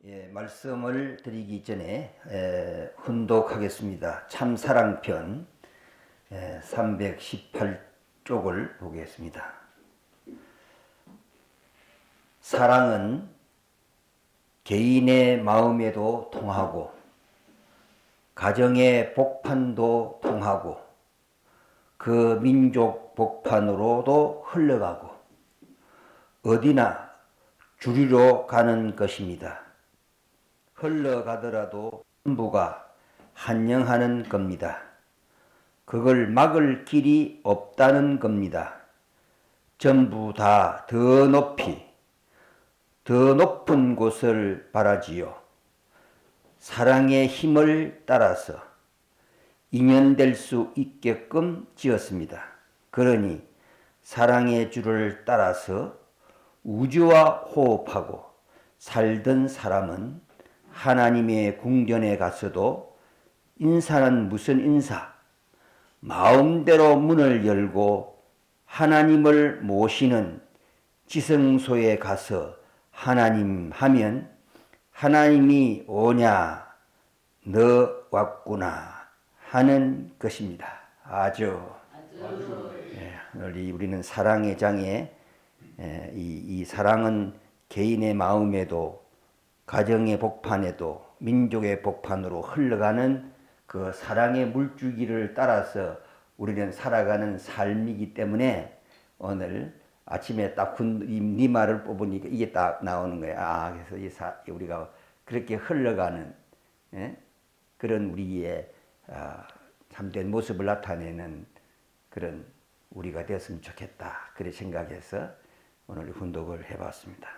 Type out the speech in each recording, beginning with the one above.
말씀을 드리기 전에 훈독하겠습니다. 참사랑편 318쪽을 보겠습니다. 사랑은 개인의 마음에도 통하고 가정의 복판도 통하고 그 민족 복판으로도 흘러가고 어디나 주류로 가는 것입니다. 흘러가더라도 전부가 한영하는 겁니다. 그걸 막을 길이 없다는 겁니다. 전부 다 더 높이, 더 높은 곳을 바라지요. 사랑의 힘을 따라서 인연될 수 있게끔 지었습니다. 그러니 사랑의 줄을 따라서 우주와 호흡하고 살던 사람은 하나님의 궁전에 가서도 인사는 무슨 인사? 마음대로 문을 열고 하나님을 모시는 지성소에 가서 하나님 하면 하나님이 오냐 너 왔구나 하는 것입니다. 아주. 우리는 사랑의 장에 이 사랑은 개인의 마음에도 가정의 복판에도 민족의 복판으로 흘러가는 그 사랑의 물줄기를 따라서 우리는 살아가는 삶이기 때문에 오늘 아침에 딱 네 말을 뽑으니까 이게 딱 나오는 거야. 그래서 우리가 그렇게 흘러가는 그런 우리의 참된 모습을 나타내는 그런 우리가 되었으면 좋겠다. 그래 생각해서 오늘 훈독을 해봤습니다.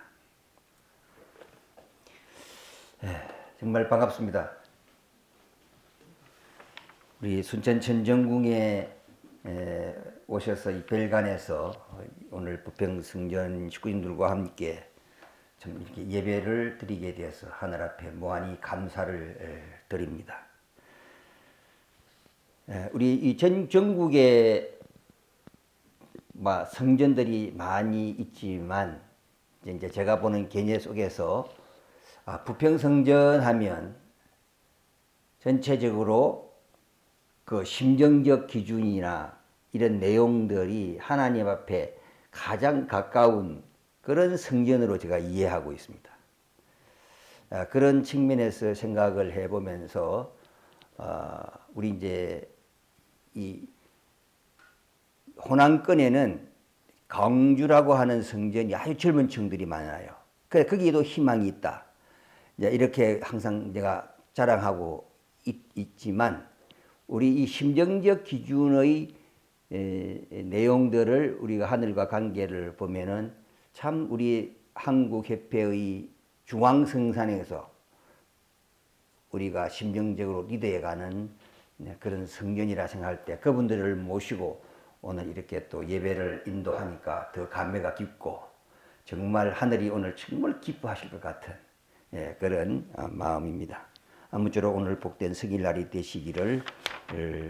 정말 반갑습니다. 우리 순천 천정궁에 오셔서 이 별관에서 오늘 부평성전 식구님들과 함께 좀 이렇게 예배를 드리게 되어서 하늘 앞에 무한히 감사를 드립니다. 우리 이 전국에 성전들이 많이 있지만 이제 제가 보는 개념 속에서 부평성전 하면 전체적으로 그 심정적 기준이나 이런 내용들이 하나님 앞에 가장 가까운 그런 성전으로 제가 이해하고 있습니다. 그런 측면에서 생각을 해보면서 우리 이제 이 호남권에는 광주라고 하는 성전이 아주 젊은 층들이 많아요. 그래 거기에도 희망이 있다. 이렇게 항상 제가 자랑하고 있지만 우리 이 심정적 기준의 내용들을 우리가 하늘과 관계를 보면은 참 우리 한국협회의 중앙성산에서 우리가 심정적으로 리드해가는 그런 성전이라 생각할 때 그분들을 모시고 오늘 이렇게 또 예배를 인도하니까 더 감회가 깊고 정말 하늘이 오늘 정말 기뻐하실 것 같은 그런 마음입니다. 아무쪼록 오늘 복된 성일날이 되시기를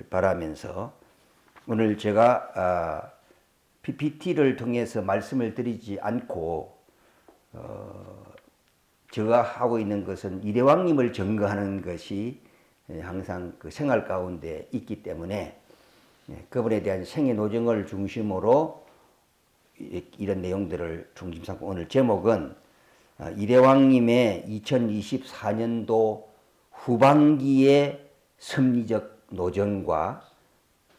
바라면서 오늘 제가 PPT를 통해서 말씀을 드리지 않고 제가 하고 있는 것은 이대왕님을 증거하는 것이 항상 그 생활 가운데 있기 때문에 그분에 대한 생애 노정을 중심으로 이런 내용들을 중심 삼고 오늘 제목은 이대왕님의 2024년도 후반기의 섭리적 노정과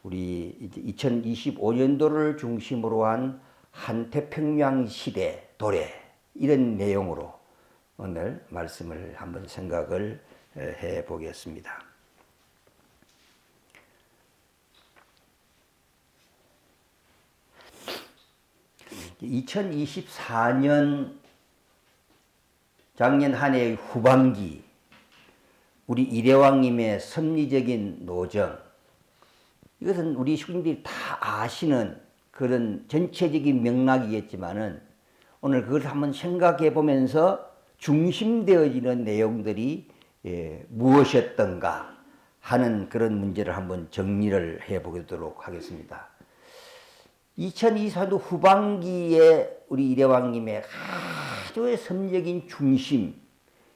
우리 이제 2025년도를 중심으로 한 한태평양 시대 도래 이런 내용으로 오늘 말씀을 한번 생각을 해 보겠습니다. (2024년) 작년 한 해의 후반기 우리 이대왕님의 섭리적인 노정 이것은 우리 식구님들이 다 아시는 그런 전체적인 맥락이겠지만은 오늘 그걸 한번 생각해 보면서 중심되어지는 내용들이 무엇이었던가 하는 그런 문제를 한번 정리를 해 보도록 하겠습니다. 2024년 후반기에 우리 이대왕님의 아주 섭리적인 중심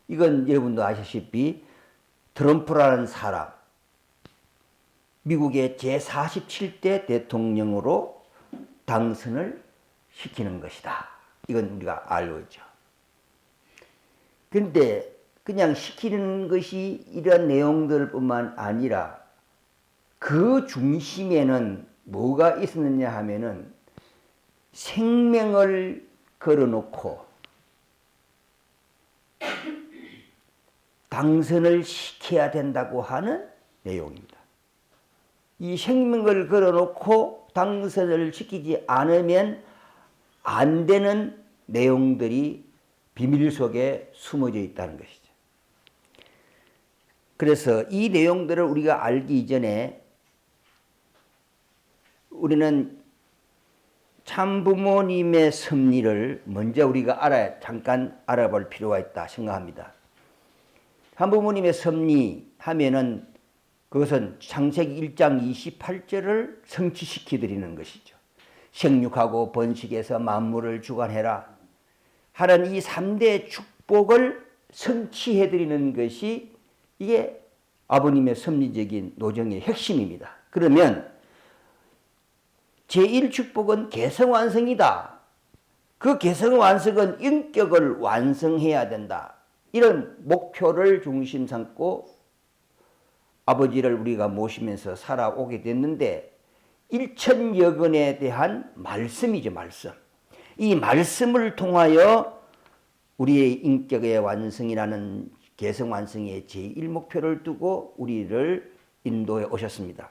이건 여러분도 아시다시피 트럼프라는 사람, 미국의 제47대 대통령으로 당선을 시키는 것이다. 이건 우리가 알고 있죠. 그런데 그냥 시키는 것이 이런 내용들뿐만 아니라 그 중심에는 뭐가 있었느냐 하면은 생명을 걸어놓고 당선을 시켜야 된다고 하는 내용입니다. 이 생명을 걸어놓고 당선을 시키지 않으면 안 되는 내용들이 비밀 속에 숨어져 있다는 것이죠. 그래서 이 내용들을 우리가 알기 이전에 우리는 참부모님의 섭리를 먼저 우리가 잠깐 알아볼 필요가 있다 생각합니다. 참부모님의 섭리 하면은 그것은 창세기 1장 28절을 성취시켜 드리는 것이죠. 생육하고 번식해서 만물을 주관해라 하는 이 3대 축복을 성취해 드리는 것이 이게 아버님의 섭리적인 노정의 핵심입니다. 그러면 제1축복은 개성완성이다. 그 개성완성은 인격을 완성해야 된다. 이런 목표를 중심 삼고 아버지를 우리가 모시면서 살아오게 됐는데 1천여 건에 대한 말씀이죠. 말씀. 이 말씀을 통하여 우리의 인격의 완성이라는 개성완성의 제1목표를 두고 우리를 인도해 오셨습니다.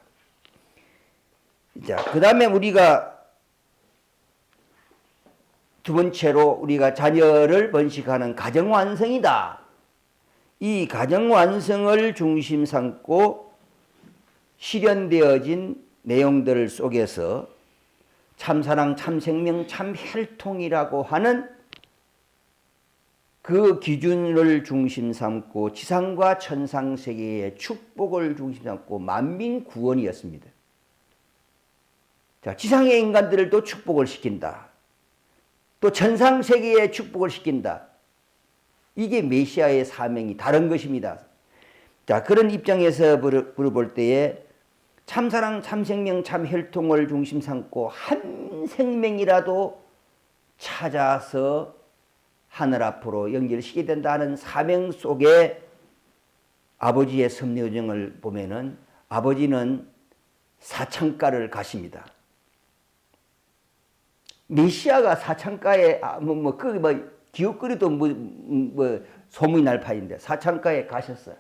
자, 그 다음에 우리가 두 번째로 우리가 자녀를 번식하는 가정완성이다. 이 가정완성을 중심 삼고 실현되어진 내용들 속에서 참사랑, 참생명, 참혈통이라고 하는 그 기준을 중심 삼고 지상과 천상 세계의 축복을 중심 삼고 만민 구원이었습니다. 자, 지상의 인간들을 또 축복을 시킨다. 또 천상 세계에 축복을 시킨다. 이게 메시아의 사명이 다른 것입니다. 자, 그런 입장에서 물어볼 때에 참사랑, 참생명, 참혈통을 중심 삼고 한 생명이라도 찾아서 하늘 앞으로 연결시키게 된다는 사명 속에 아버지의 섭리여정을 보면은 아버지는 사창가를 가십니다. 메시아가 사창가에 기웃거리도 소문이 날 판인데 사창가에 가셨어요.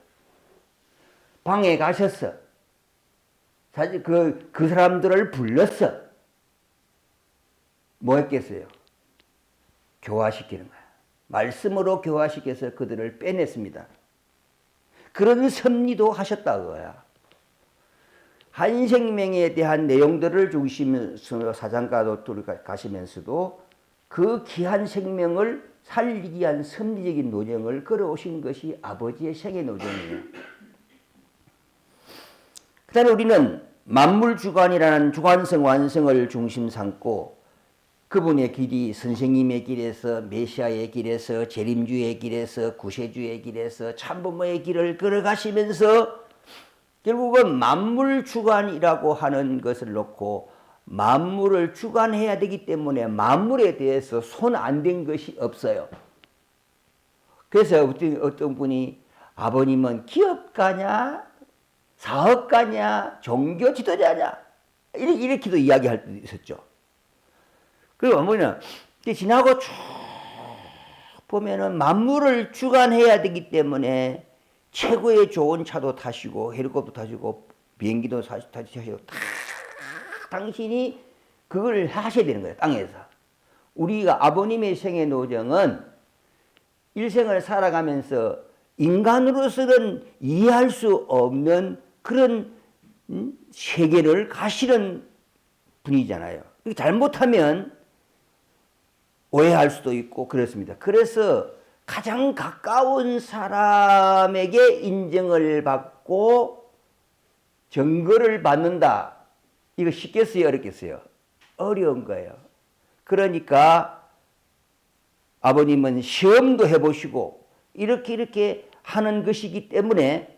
방에 가셨어. 사실 그 사람들을 불렀어. 뭐 했겠어요? 교화시키는 거야. 말씀으로 교화시켜서 그들을 빼냈습니다. 그런 섭리도 하셨다고요. 한 생명에 대한 내용들을 중심으로 사장가도 가시면서도 그 귀한 생명을 살리기 위한 섭리적인 노정을 걸어오신 것이 아버지의 생애 노정이에요. 그 다음에 우리는 만물주관이라는 주관성 완성을 중심 삼고 그분의 길이 선생님의 길에서 메시아의 길에서 재림주의 길에서 구세주의 길에서 참부모의 길을 걸어가시면서 결국은 만물주관이라고 하는 것을 놓고 만물을 주관해야 되기 때문에 만물에 대해서 손 안 댄 것이 없어요. 그래서 어떤 분이 아버님은 기업가냐 사업가냐 종교 지도자냐 이렇게도 이야기할 때도 있었죠. 그리고 어머니는 지나고 쭉 보면은 만물을 주관해야 되기 때문에 최고의 좋은 차도 타시고 헬리콥터 타시고 비행기도 타시고 다 당신이 그걸 하셔야 되는 거예요. 땅에서. 우리가 아버님의 생애 노정은 일생을 살아가면서 인간으로서는 이해할 수 없는 그런 세계를 가시는 분이잖아요. 잘못하면 오해할 수도 있고 그렇습니다. 그래서 가장 가까운 사람에게 인정을 받고 증거를 받는다. 이거 쉽겠어요? 어렵겠어요? 어려운 거예요. 그러니까 아버님은 시험도 해보시고 이렇게 하는 것이기 때문에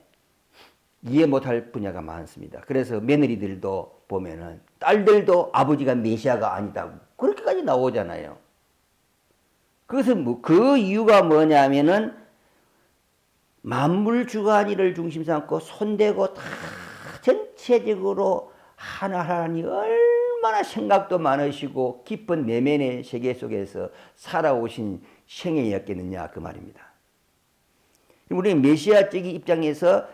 이해 못할 분야가 많습니다. 그래서 며느리들도 보면은 딸들도 아버지가 메시아가 아니다고 그렇게까지 나오잖아요. 그것은 그 이유가 뭐냐면은 만물 주관이를 중심 삼고 손대고 다 전체적으로 하나하나니 얼마나 생각도 많으시고 깊은 내면의 세계 속에서 살아오신 생애였겠느냐 그 말입니다. 우리 메시아적인 입장에서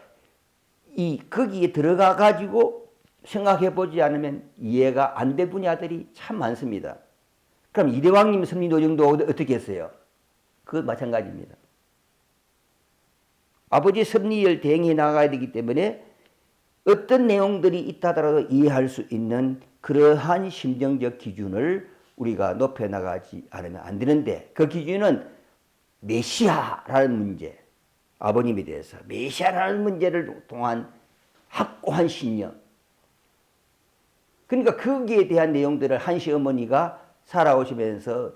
거기에 들어가 가지고 생각해 보지 않으면 이해가 안 될 분야들이 참 많습니다. 그럼 이대왕님 섭리노정도 어떻게 했어요? 그것 마찬가지입니다. 아버지 섭리를 대행해 나가야 되기 때문에 어떤 내용들이 있다 하더라도 이해할 수 있는 그러한 심정적 기준을 우리가 높여 나가지 않으면 안 되는데 그 기준은 메시아라는 문제, 아버님에 대해서 메시아라는 문제를 통한 확고한 신념. 그러니까 거기에 대한 내용들을 한시 어머니가 살아오시면서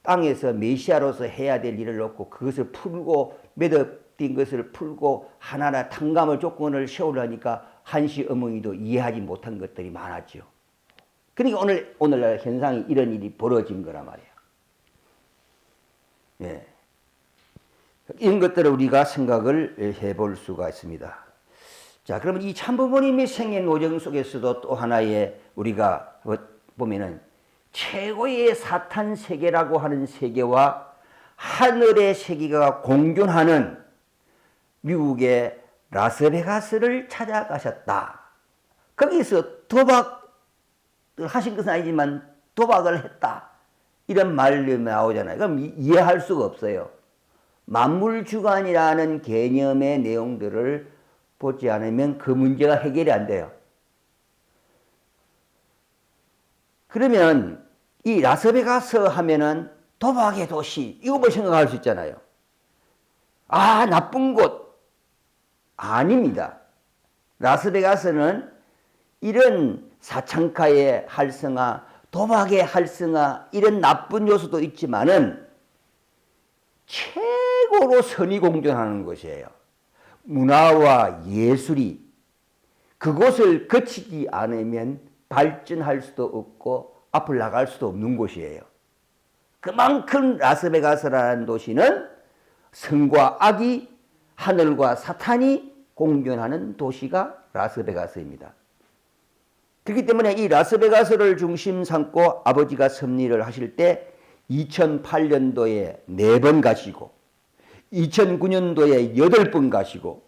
땅에서 메시아로서 해야 될 일을 놓고 그것을 풀고 매듭된 것을 풀고 하나하나 탕감을 조건을 세우려니까 한시 어머니도 이해하지 못한 것들이 많았죠. 그러니까 오늘날 현상이 이런 일이 벌어진 거란 말이에요. 예. 이런 것들을 우리가 생각을 해볼 수가 있습니다. 자, 그러면 이 참부모님의 생애 노정 속에서도 또 하나의 우리가 보면은 최고의 사탄 세계라고 하는 세계와 하늘의 세계가 공존하는 미국의 라스베가스를 찾아가셨다. 거기서 도박을 하신 것은 아니지만 도박을 했다. 이런 말이 나오잖아요. 그럼 이해할 수가 없어요. 만물주관이라는 개념의 내용들을 보지 않으면 그 문제가 해결이 안 돼요. 그러면 이 라스베가스 하면은 도박의 도시 이거 뭐 생각할 수 있잖아요. 아, 나쁜 곳 아닙니다. 라스베가스는 이런 사창가의 활성화, 도박의 활성화 이런 나쁜 요소도 있지만은 최고로 선이 공존하는 곳이에요. 문화와 예술이 그곳을 거치지 않으면 발전할 수도 없고 앞을 나갈 수도 없는 곳이에요. 그만큼 라스베가스라는 도시는 성과 악이 하늘과 사탄이 공존하는 도시가 라스베가스입니다. 그렇기 때문에 이 라스베가스를 중심 삼고 아버지가 섭리를 하실 때 2008년도에 4번 가시고 2009년도에 8번 가시고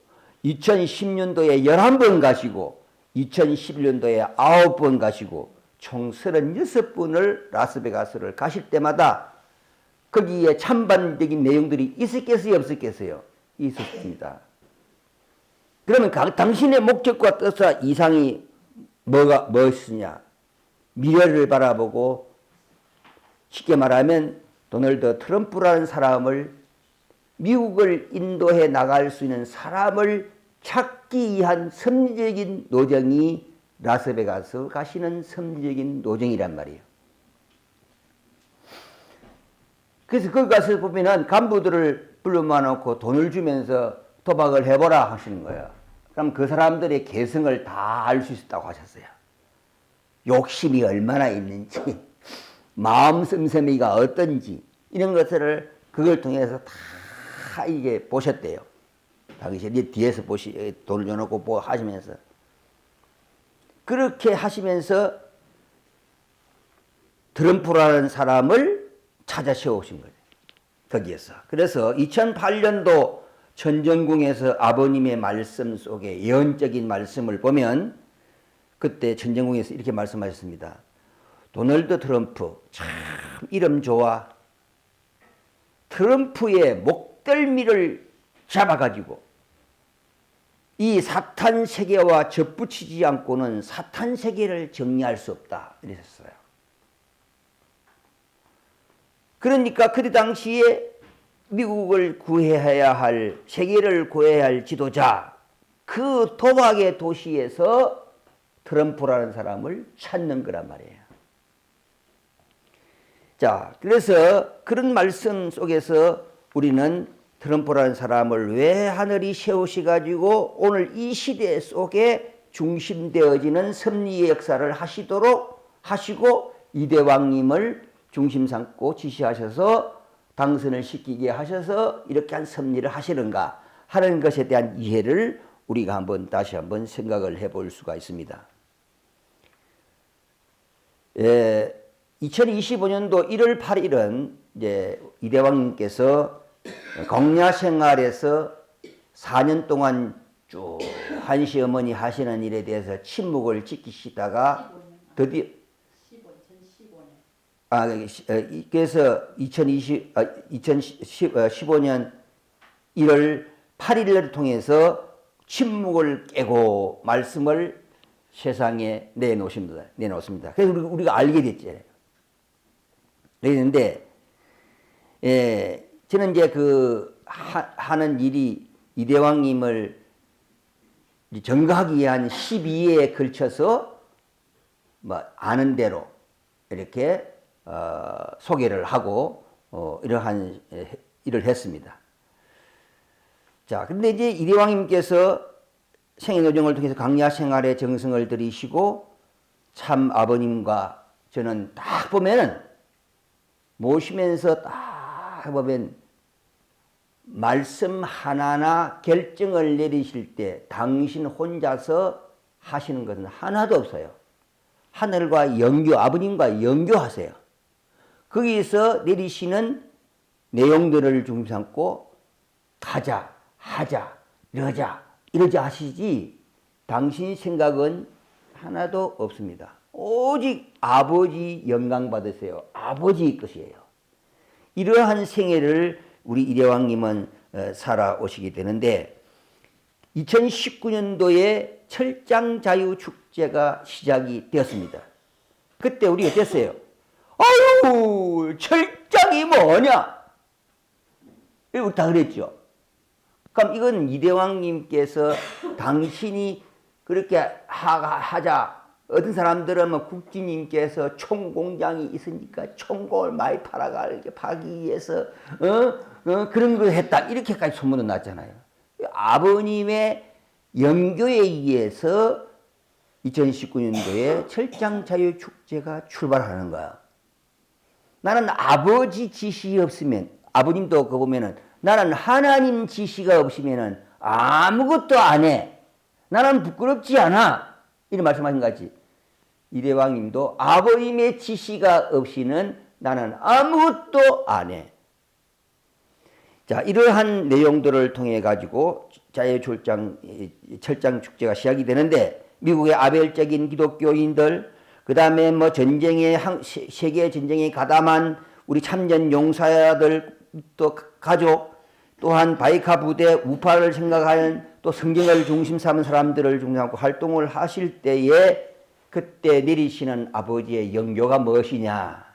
2010년도에 11번 가시고 2011년도에 9번 가시고 총 36번을 라스베가스를 가실 때마다 거기에 찬반적인 내용들이 있었겠어요? 없었겠어요? 있었습니다. 그러면 당신의 목적과 뜻과 이상이 무엇이냐? 미래를 바라보고 쉽게 말하면 도널드 트럼프라는 사람을 미국을 인도해 나갈 수 있는 사람을 찾기 위한 섭리적인 노정이 라스베가스 가시는 섭리적인 노정이란 말이에요. 그래서 거기 가서 보면은 간부들을 불러 모아놓고 돈을 주면서 도박을 해보라 하시는 거예요. 그럼 그 사람들의 개성을 다 알 수 있었다고 하셨어요. 욕심이 얼마나 있는지, 마음 씀씀이가 어떤지 이런 것들을 그걸 통해서 다 이게 보셨대요. 당신이 뒤에서 돈을 줘놓고 하시면서 그렇게 하시면서 트럼프라는 사람을 찾아 세우신 거예요. 거기에서. 그래서 2008년도 천정궁에서 아버님의 말씀 속에 예언적인 말씀을 보면 그때 천정궁에서 이렇게 말씀하셨습니다. 도널드 트럼프 참 이름 좋아. 트럼프의 목덜미를 잡아가지고 이 사탄 세계와 접붙이지 않고는 사탄 세계를 정리할 수 없다. 이랬어요. 그러니까 그 당시에 미국을 구해야 할, 세계를 구해야 할 지도자, 그 도박의 도시에서 트럼프라는 사람을 찾는 거란 말이에요. 자, 그래서 그런 말씀 속에서 우리는 트럼프라는 사람을 왜 하늘이 세우셔가지고 오늘 이 시대 속에 중심되어지는 섭리의 역사를 하시도록 하시고 이대왕님을 중심 삼고 지시하셔서 당선을 시키게 하셔서 이렇게 한 섭리를 하시는가 하는 것에 대한 이해를 우리가 다시 한번 생각을 해볼 수가 있습니다. 2025년도 1월 8일은 이제 이대왕님께서 공야 생활에서 4년 동안 쭉 한시 어머니 하시는 일에 대해서 침묵을 지키시다가 드디어 2015년. 그래서 2015년 1월 8일을 통해서 침묵을 깨고 말씀을 세상에 내놓습니다. 그래서 우리가 알게 됐잖아요. 그랬는데, 저는 이제 하는 일이 이대왕님을 전가하기 위한 12회에 걸쳐서 아는 대로 이렇게 소개를 하고 이러한 일을 했습니다. 자, 근데 이제 이대왕님께서 생애노정을 통해서 강야 생활에 정성을 들이시고 참 아버님과 저는 딱 보면은 모시면서 딱 보면 말씀 하나하나 결정을 내리실 때 당신 혼자서 하시는 것은 하나도 없어요. 하늘과 아버님과 연교하세요. 거기서 내리시는 내용들을 중심 삼고 가자, 하자, 이러자 하시지 당신 생각은 하나도 없습니다. 오직 아버지 영광 받으세요. 아버지 것이에요. 이러한 생애를 우리 이대왕님은 살아오시게 되는데 2019년도에 철장자유축제가 시작이 되었습니다. 그때 우리가 됐어요. 아유, 철장이 뭐냐? 이거 다 그랬죠. 그럼 이건 이대왕님께서 당신이 그렇게 하자. 어떤 사람들은 국진님께서 총공장이 있으니까 총공을 많이 파기 위해서 그런 걸 했다. 이렇게까지 소문은 났잖아요. 아버님의 영교에 의해서 2019년도에 철장자유축제가 출발하는 거야. 나는 아버지 지시 없으면, 아버님도 그거 보면은 나는 하나님 지시가 없으면은 아무것도 안 해. 나는 부끄럽지 않아. 이런 말씀하신 것 같이 이대왕님도 아버님의 지시가 없이는 나는 아무것도 안 해. 자, 이러한 내용들을 통해 가지고 철장 축제가 시작이 되는데 미국의 아벨적인 기독교인들, 그 다음에 세계 전쟁에 가담한 우리 참전 용사들, 또 가족, 또한 바이카 부대 우파를 생각하는 또 성경을 중심 삼은 사람들을 중심하고 활동을 하실 때에 그때 내리시는 아버지의 영교가 무엇이냐?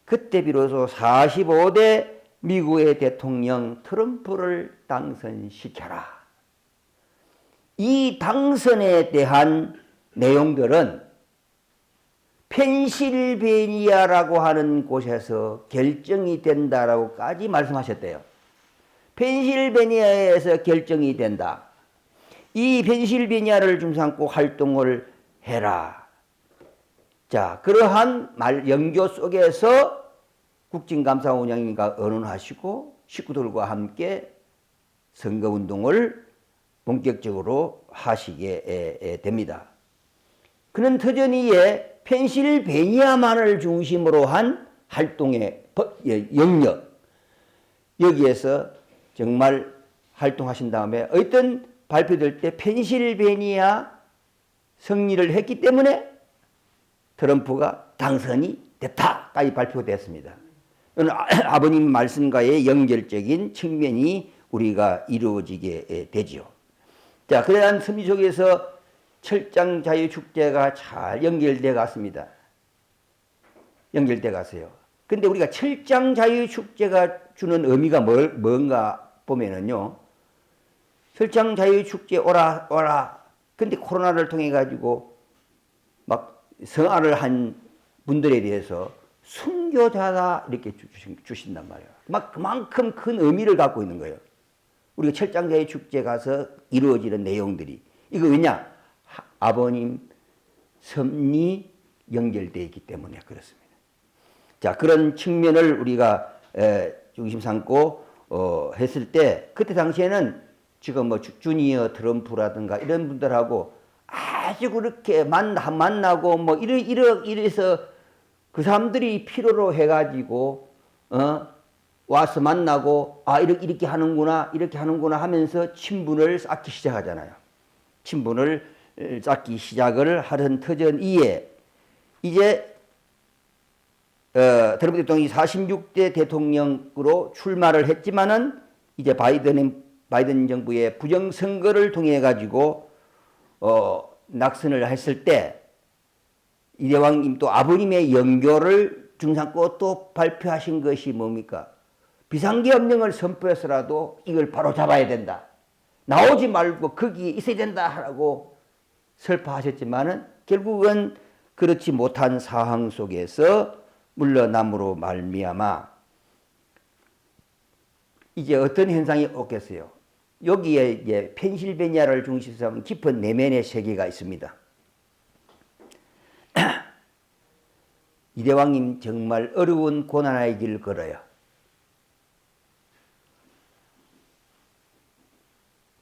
그때 비로소 45대 미국의 대통령 트럼프를 당선시켜라. 이 당선에 대한 내용들은 펜실베니아라고 하는 곳에서 결정이 된다라고까지 말씀하셨대요. 펜실베니아에서 결정이 된다. 이 펜실베니아를 중심삼고 활동을 해라. 자, 그러한 영교 속에서 국진감사원장님과 의논하시고 식구들과 함께 선거운동을 본격적으로 하시게 됩니다. 그는 터전이에 펜실베니아만을 중심으로 한 활동의 영역, 여기에서 정말 활동하신 다음에 어떤 발표될 때 펜실베니아 승리를 했기 때문에 트럼프가 당선이 됐다까지 발표됐습니다. 아버님 말씀과의 연결적인 측면이 우리가 이루어지게 되지요. 자, 그러한 섭리 속에서 철장자유축제가 잘 연결돼 갔습니다. 연결돼 갔어요. 근데 우리가 철장자유축제가 주는 의미가 뭔가 보면은요, 철장자유축제 오라. 근데 코로나를 통해 가지고 막 성화를 한 분들에 대해서 선교자다 이렇게 주신단 말이에요. 막 그만큼 큰 의미를 갖고 있는 거예요. 우리가 철장자의 축제 가서 이루어지는 내용들이 이거 왜냐? 아버님 섭리 연결되어 있기 때문에 그렇습니다. 자, 그런 측면을 우리가 중심 삼고 했을 때 그때 당시에는 지금 뭐 주니어 트럼프라든가 이런 분들하고 아주 그렇게 만나고 뭐 이래서 그 사람들이 필요로 해가지고 와서 만나고 이렇게 하는구나 하면서 친분을 쌓기 시작하잖아요. 친분을 쌓기 시작을 하던 터전이에 이제 트럼프 대통령이 46대 대통령으로 출마를 했지만은 이제 바이든 정부의 부정선거를 통해 가지고 낙선을 했을 때 이대왕님 또 아버님의 연교를 중상고 또 발표하신 것이 뭡니까? 비상계엄령을 선포해서라도 이걸 바로 잡아야 된다. 나오지 말고 거기에 있어야 된다 하라고 설파하셨지만은 결국은 그렇지 못한 상황 속에서 물러남으로 말미암아 이제 어떤 현상이 오겠어요? 여기에 이제 펜실베니아를 중심으로 삼은 깊은 내면의 세계가 있습니다. 이대왕님 정말 어려운 고난의 길을 걸어요.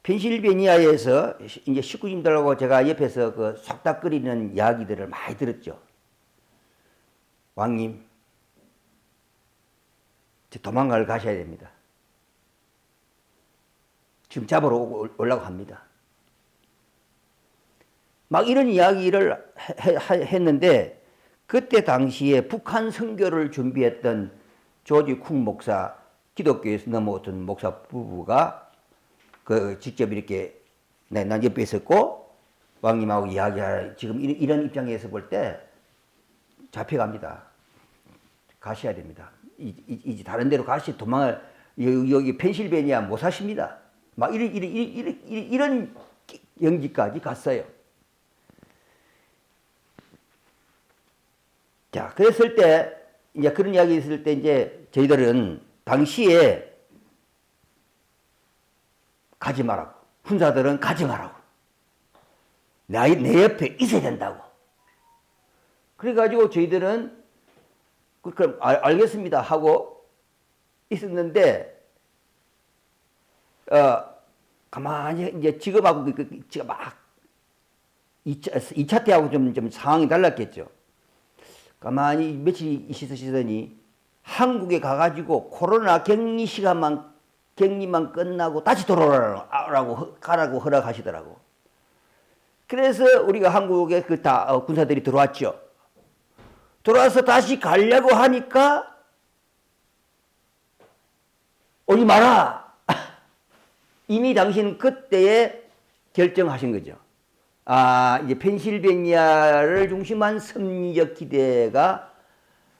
펜실베니아에서 이제 식구님들하고 제가 옆에서 그 속닥거리는 이야기들을 많이 들었죠. 왕님, 도망을 가셔야 됩니다. 지금 잡으러 오려고 합니다. 막 이런 이야기를 했는데 그때 당시에 북한 선교를 준비했던 조지 쿵 목사, 기독교에서 넘어왔던 목사 부부가 직접 이렇게 난 옆에 있었고 왕님하고 이야기할 지금 이런 입장에서 볼 때 잡혀갑니다. 가셔야 됩니다. 이제 다른 데로 도망을 여기 펜실베니아 못 사십니다. 막 이런 연기까지 갔어요. 자, 그랬을 때 이제 그런 이야기 있을 때 이제 저희들은 당시에 가지 말라고. 훈사들은 가지 말라고. 내 옆에 있어야 된다고. 그래가지고 저희들은 그럼 알겠습니다 하고 있었는데 가만히 이제 지금하고 지금 막 2차 때하고 좀 상황이 달랐겠죠. 가만히 며칠 있으시더니 한국에 가가지고 코로나 격리만 끝나고 다시 가라고 허락하시더라고. 그래서 우리가 한국에 군사들이 들어왔죠. 들어와서 다시 가려고 하니까 오지 마라. 이미 당신 그때에 결정하신 거죠. 이제 펜실베니아를 중심한 섭리적 기대가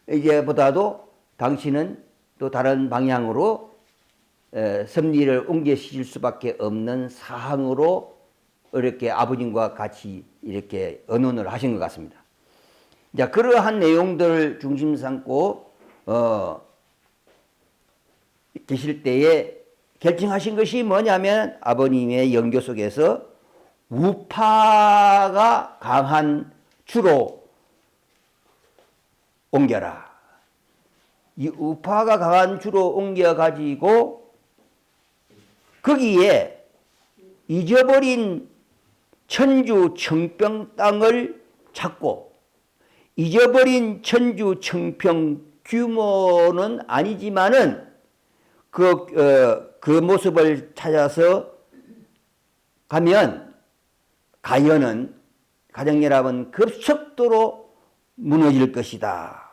이제 보다도 당신은 또 다른 방향으로 섭리를 옮기실 수밖에 없는 사항으로 이렇게 아버님과 같이 이렇게 언론을 하신 것 같습니다. 자, 그러한 내용들을 중심 삼고 계실 때에 결정하신 것이 뭐냐면 아버님의 연교 속에서 우파가 강한 주로 옮겨라. 이 우파가 강한 주로 옮겨가지고 거기에 잊어버린 천주 청평 땅을 찾고 잊어버린 천주 청평 규모는 아니지만은 그 모습을 찾아서 가면 가연은 가정연합은 급속도로 무너질 것이다.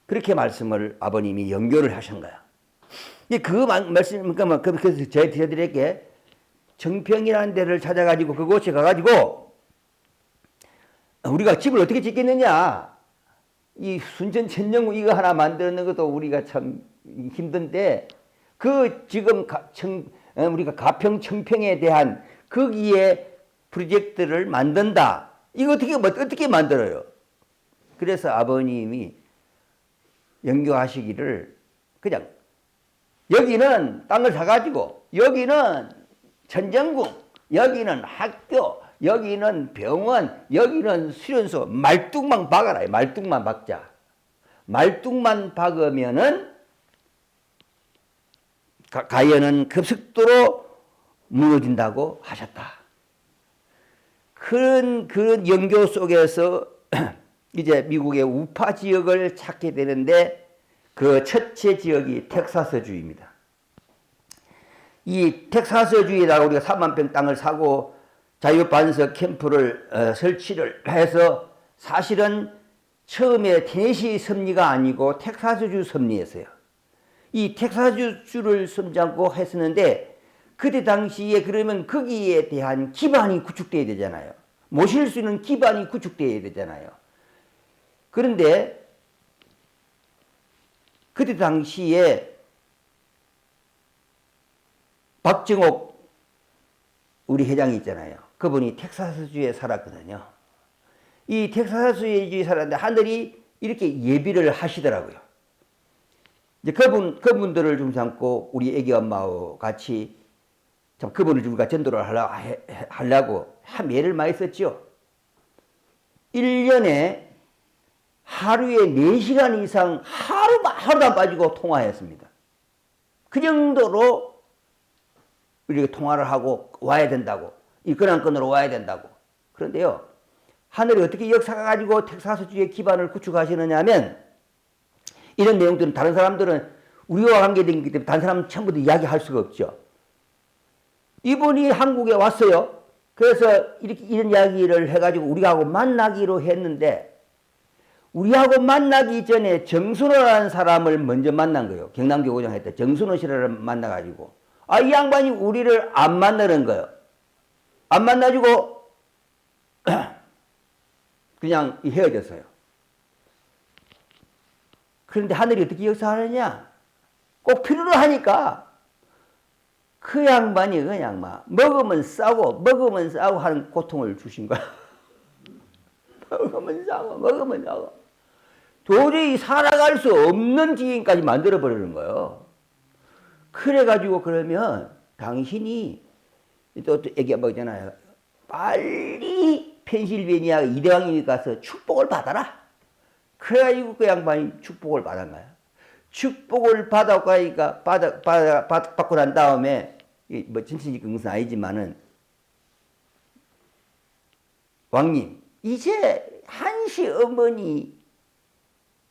그렇게 말씀을 아버님이 연교를 하신 거야. 그 말씀, 그래서 저희들에게 청평이라는 데를 찾아가지고 그곳에 가가지고 우리가 집을 어떻게 짓겠느냐. 이 순천 천정구 이거 하나 만드는 것도 우리가 참 힘든데 지금 우리가 가평 청평에 대한 거기에 프로젝트를 만든다. 이거 어떻게 만들어요? 그래서 아버님이 영교하시기를 그냥 여기는 땅을 사가지고 여기는 천정궁, 여기는 학교, 여기는 병원, 여기는 수련소 말뚝만 박아라. 말뚝만 박자. 말뚝만 박으면은 가연은 급속도로 무너진다고 하셨다. 그런 영교 속에서 이제 미국의 우파 지역을 찾게 되는데 그 첫째 지역이 텍사스주입니다. 이 텍사스주에다가 우리가 3만 평 땅을 사고 자유반석 캠프를 설치를 해서 사실은 처음에 테네시 섭리가 아니고 텍사스주 섭리였어요. 이 텍사스주를 섬잡고 했었는데 그때 당시에 그러면 거기에 대한 기반이 구축돼야 되잖아요. 모실 수 있는 기반이 구축돼야 되잖아요. 그런데 그때 당시에 박정옥 우리 회장이 있잖아요. 그분이 텍사스주에 살았거든요. 이 텍사스주에 살았는데 하늘이 이렇게 예비를 하시더라고요. 이제 그분들을 좀 삼고 우리 애기 엄마와 같이 참 그분을 좀 전도를 하려고 참 애를 많이 썼죠. 1년에 하루에 4시간 이상 하루도 안 빠지고 통화했습니다. 그 정도로 우리가 통화를 하고 와야 된다고. 이 근황권으로 와야 된다고. 그런데요. 하늘이 어떻게 역사가 가지고 텍사스주의 기반을 구축하시느냐 하면 이런 내용들은 다른 사람들은 우리와 관계된 기 때문에 다른 사람은 전부 다 이야기할 수가 없죠. 이분이 한국에 왔어요. 그래서 이렇게 이런 이야기를 해가지고 우리하고 만나기로 했는데 우리하고 만나기 전에 정순호라는 사람을 먼저 만난 거예요. 경남교구장 했다. 정순호 씨를 만나가지고 이 양반이 우리를 안 만나는 거예요. 안 만나주고 그냥 헤어졌어요. 그런데 하늘이 어떻게 역사하느냐? 꼭 필요로 하니까 그 양반이 그냥 막 먹으면 싸고 하는 고통을 주신 거야. 먹으면 싸고 도저히 살아갈 수 없는 지경까지 만들어버리는 거예요. 그래가지고 그러면 당신이 또 얘기해보잖아요. 빨리 펜실베니아 이대왕님이 가서 축복을 받아라. 그래가지고 그 양반이 축복을 받은 거야. 축복을 받고 난 다음에 뭐 전체적 것은 아니지만은 왕님 이제 한시 어머니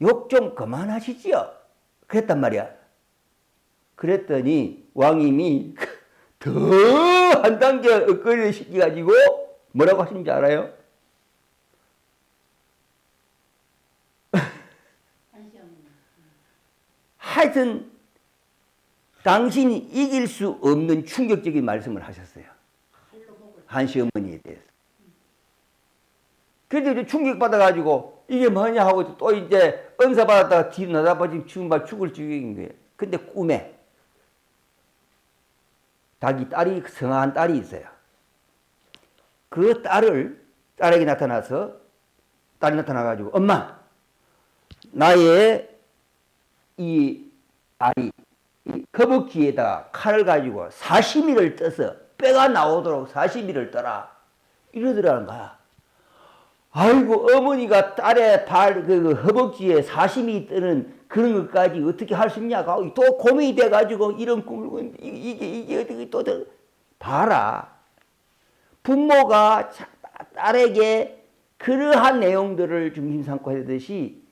욕 좀 그만하시지요. 그랬단 말이야. 그랬더니 왕님이 더 한 단계 엇걸려 시켜가지고 뭐라고 하시는지 알아요? 하여튼 당신이 이길 수 없는 충격적인 말씀을 하셨어요. 한시 어머니에 대해서. 그래서 충격받아가지고 이게 뭐냐 하고 또 이제 은사 받았다가 뒤로 나다보지 지금 막 죽을 지경인 거예요. 근데 꿈에 자기 딸이 성한 딸이 있어요. 그 딸에게 나타나서 딸이 나타나가지고 엄마 나의 이 아이 이 허벅지에다가 칼을 가지고 사시미를 떠서 뼈가 나오도록 사시미를 떠라 이러더라는 거야. 아이고 어머니가 딸의 그 허벅지에 사시미 뜨는 그런 것까지 어떻게 할 수 있냐? 또 고민이 돼가지고 이런 꿈을 꾸는데 이게 어떻게 또 봐라. 부모가 딸에게 그러한 내용들을 중심 삼고 하듯이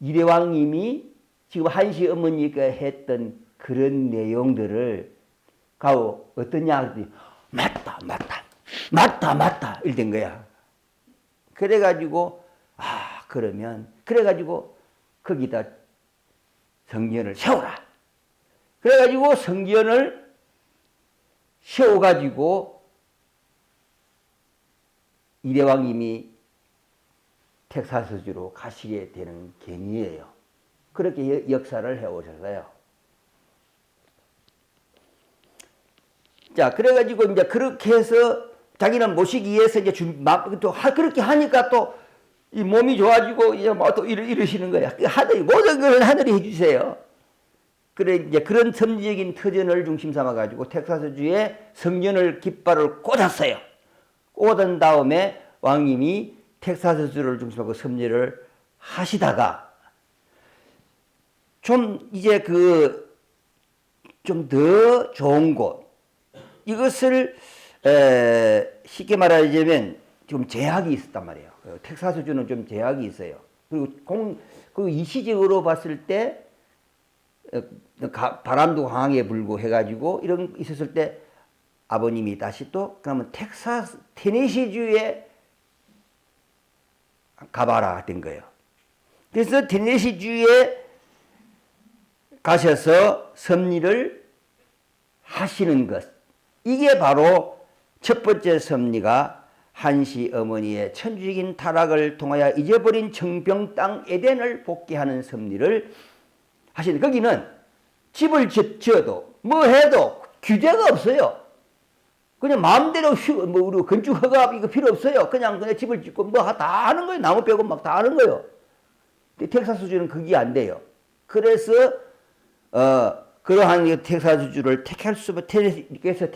이대왕님이 지금 한시 어머니가 했던 그런 내용들을 가고 어떠냐? 맞다 이랬던 거야. 그래가지고 그래가지고 거기다 성전을 세워라. 그래가지고 성전을 세워가지고 이대왕님이 텍사스주로 가시게 되는 계기예요. 그렇게 역사를 해오셨어요. 자, 그래가지고 이제 그렇게 해서 자기는 모시기 위해서 이제 또 그렇게 하니까 또 이 몸이 좋아지고 이제 뭐 또 이러시는 거야. 하늘이 모든 걸 하늘이 해주세요. 그래 이제 그런 섭리적인 터전을 중심 삼아 가지고 텍사스주에 성전을 깃발을 꽂았어요. 꽂은 다음에 왕님이 텍사스주를 중심하고 섭리를 하시다가 좀 이제 그 좀 더 좋은 곳 이것을 쉽게 말하자면 좀 제약이 있었단 말이에요. 텍사스주는 좀 제약이 있어요. 그리고 이시적으로 봤을 때 바람도 강하게 불고 해가지고 이런 있었을 때 아버님이 다시 또 그러면 테네시주에 가봐라 된 거예요. 그래서 테네시주에 가셔서 섭리를 하시는 것. 이게 바로 첫 번째 섭리가 한시 어머니의 천주적인 타락을 통하여 잊어버린 정병 땅 에덴을 복귀하는 섭리를 하시는. 거기는 집을 지어도 뭐 해도 규제가 없어요. 그냥 마음대로 우리 건축 허가 이거 필요 없어요. 그냥 집을 짓고 뭐 다 하는 거예요. 나무 빼고 막 다 하는 거예요. 근데 텍사스주는 그게 안 돼요. 그래서 그러한 텍사스주를 택할 수밖에 그래서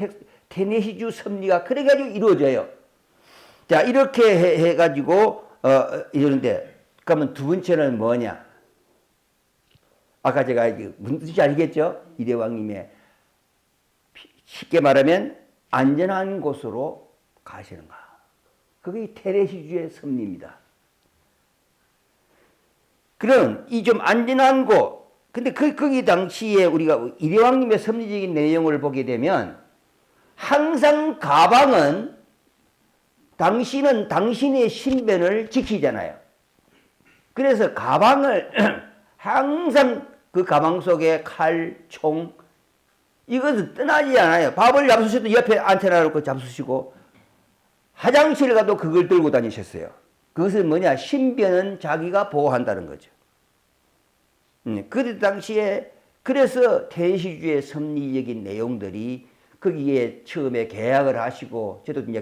테네시주 섭리가 그래가지고 이루어져요. 자 이렇게 해가지고 이러는데 그러면 두 번째는 뭐냐? 아까 제가 무슨 뜻인지 알겠죠? 이대왕님의 쉽게 말하면 안전한 곳으로 가시는가? 그게 테네시주의 섭리입니다. 그런 이 좀 안전한 곳. 근데 거기 당시에 우리가 이대왕님의 섭리적인 내용을 보게 되면 항상 가방은 당신은 당신의 신변을 지키잖아요. 그래서 가방을 항상 그 가방 속에 칼, 총 이것은 떠나지 않아요. 밥을 잡수셔도 옆에 안테나 놓고 잡수시고 화장실 가도 그걸 들고 다니셨어요. 그것은 뭐냐? 신변은 자기가 보호한다는 거죠. 그 당시에 그래서 테네시주의 섭리적인 내용들이 거기에 처음에 계약을 하시고 저도 이제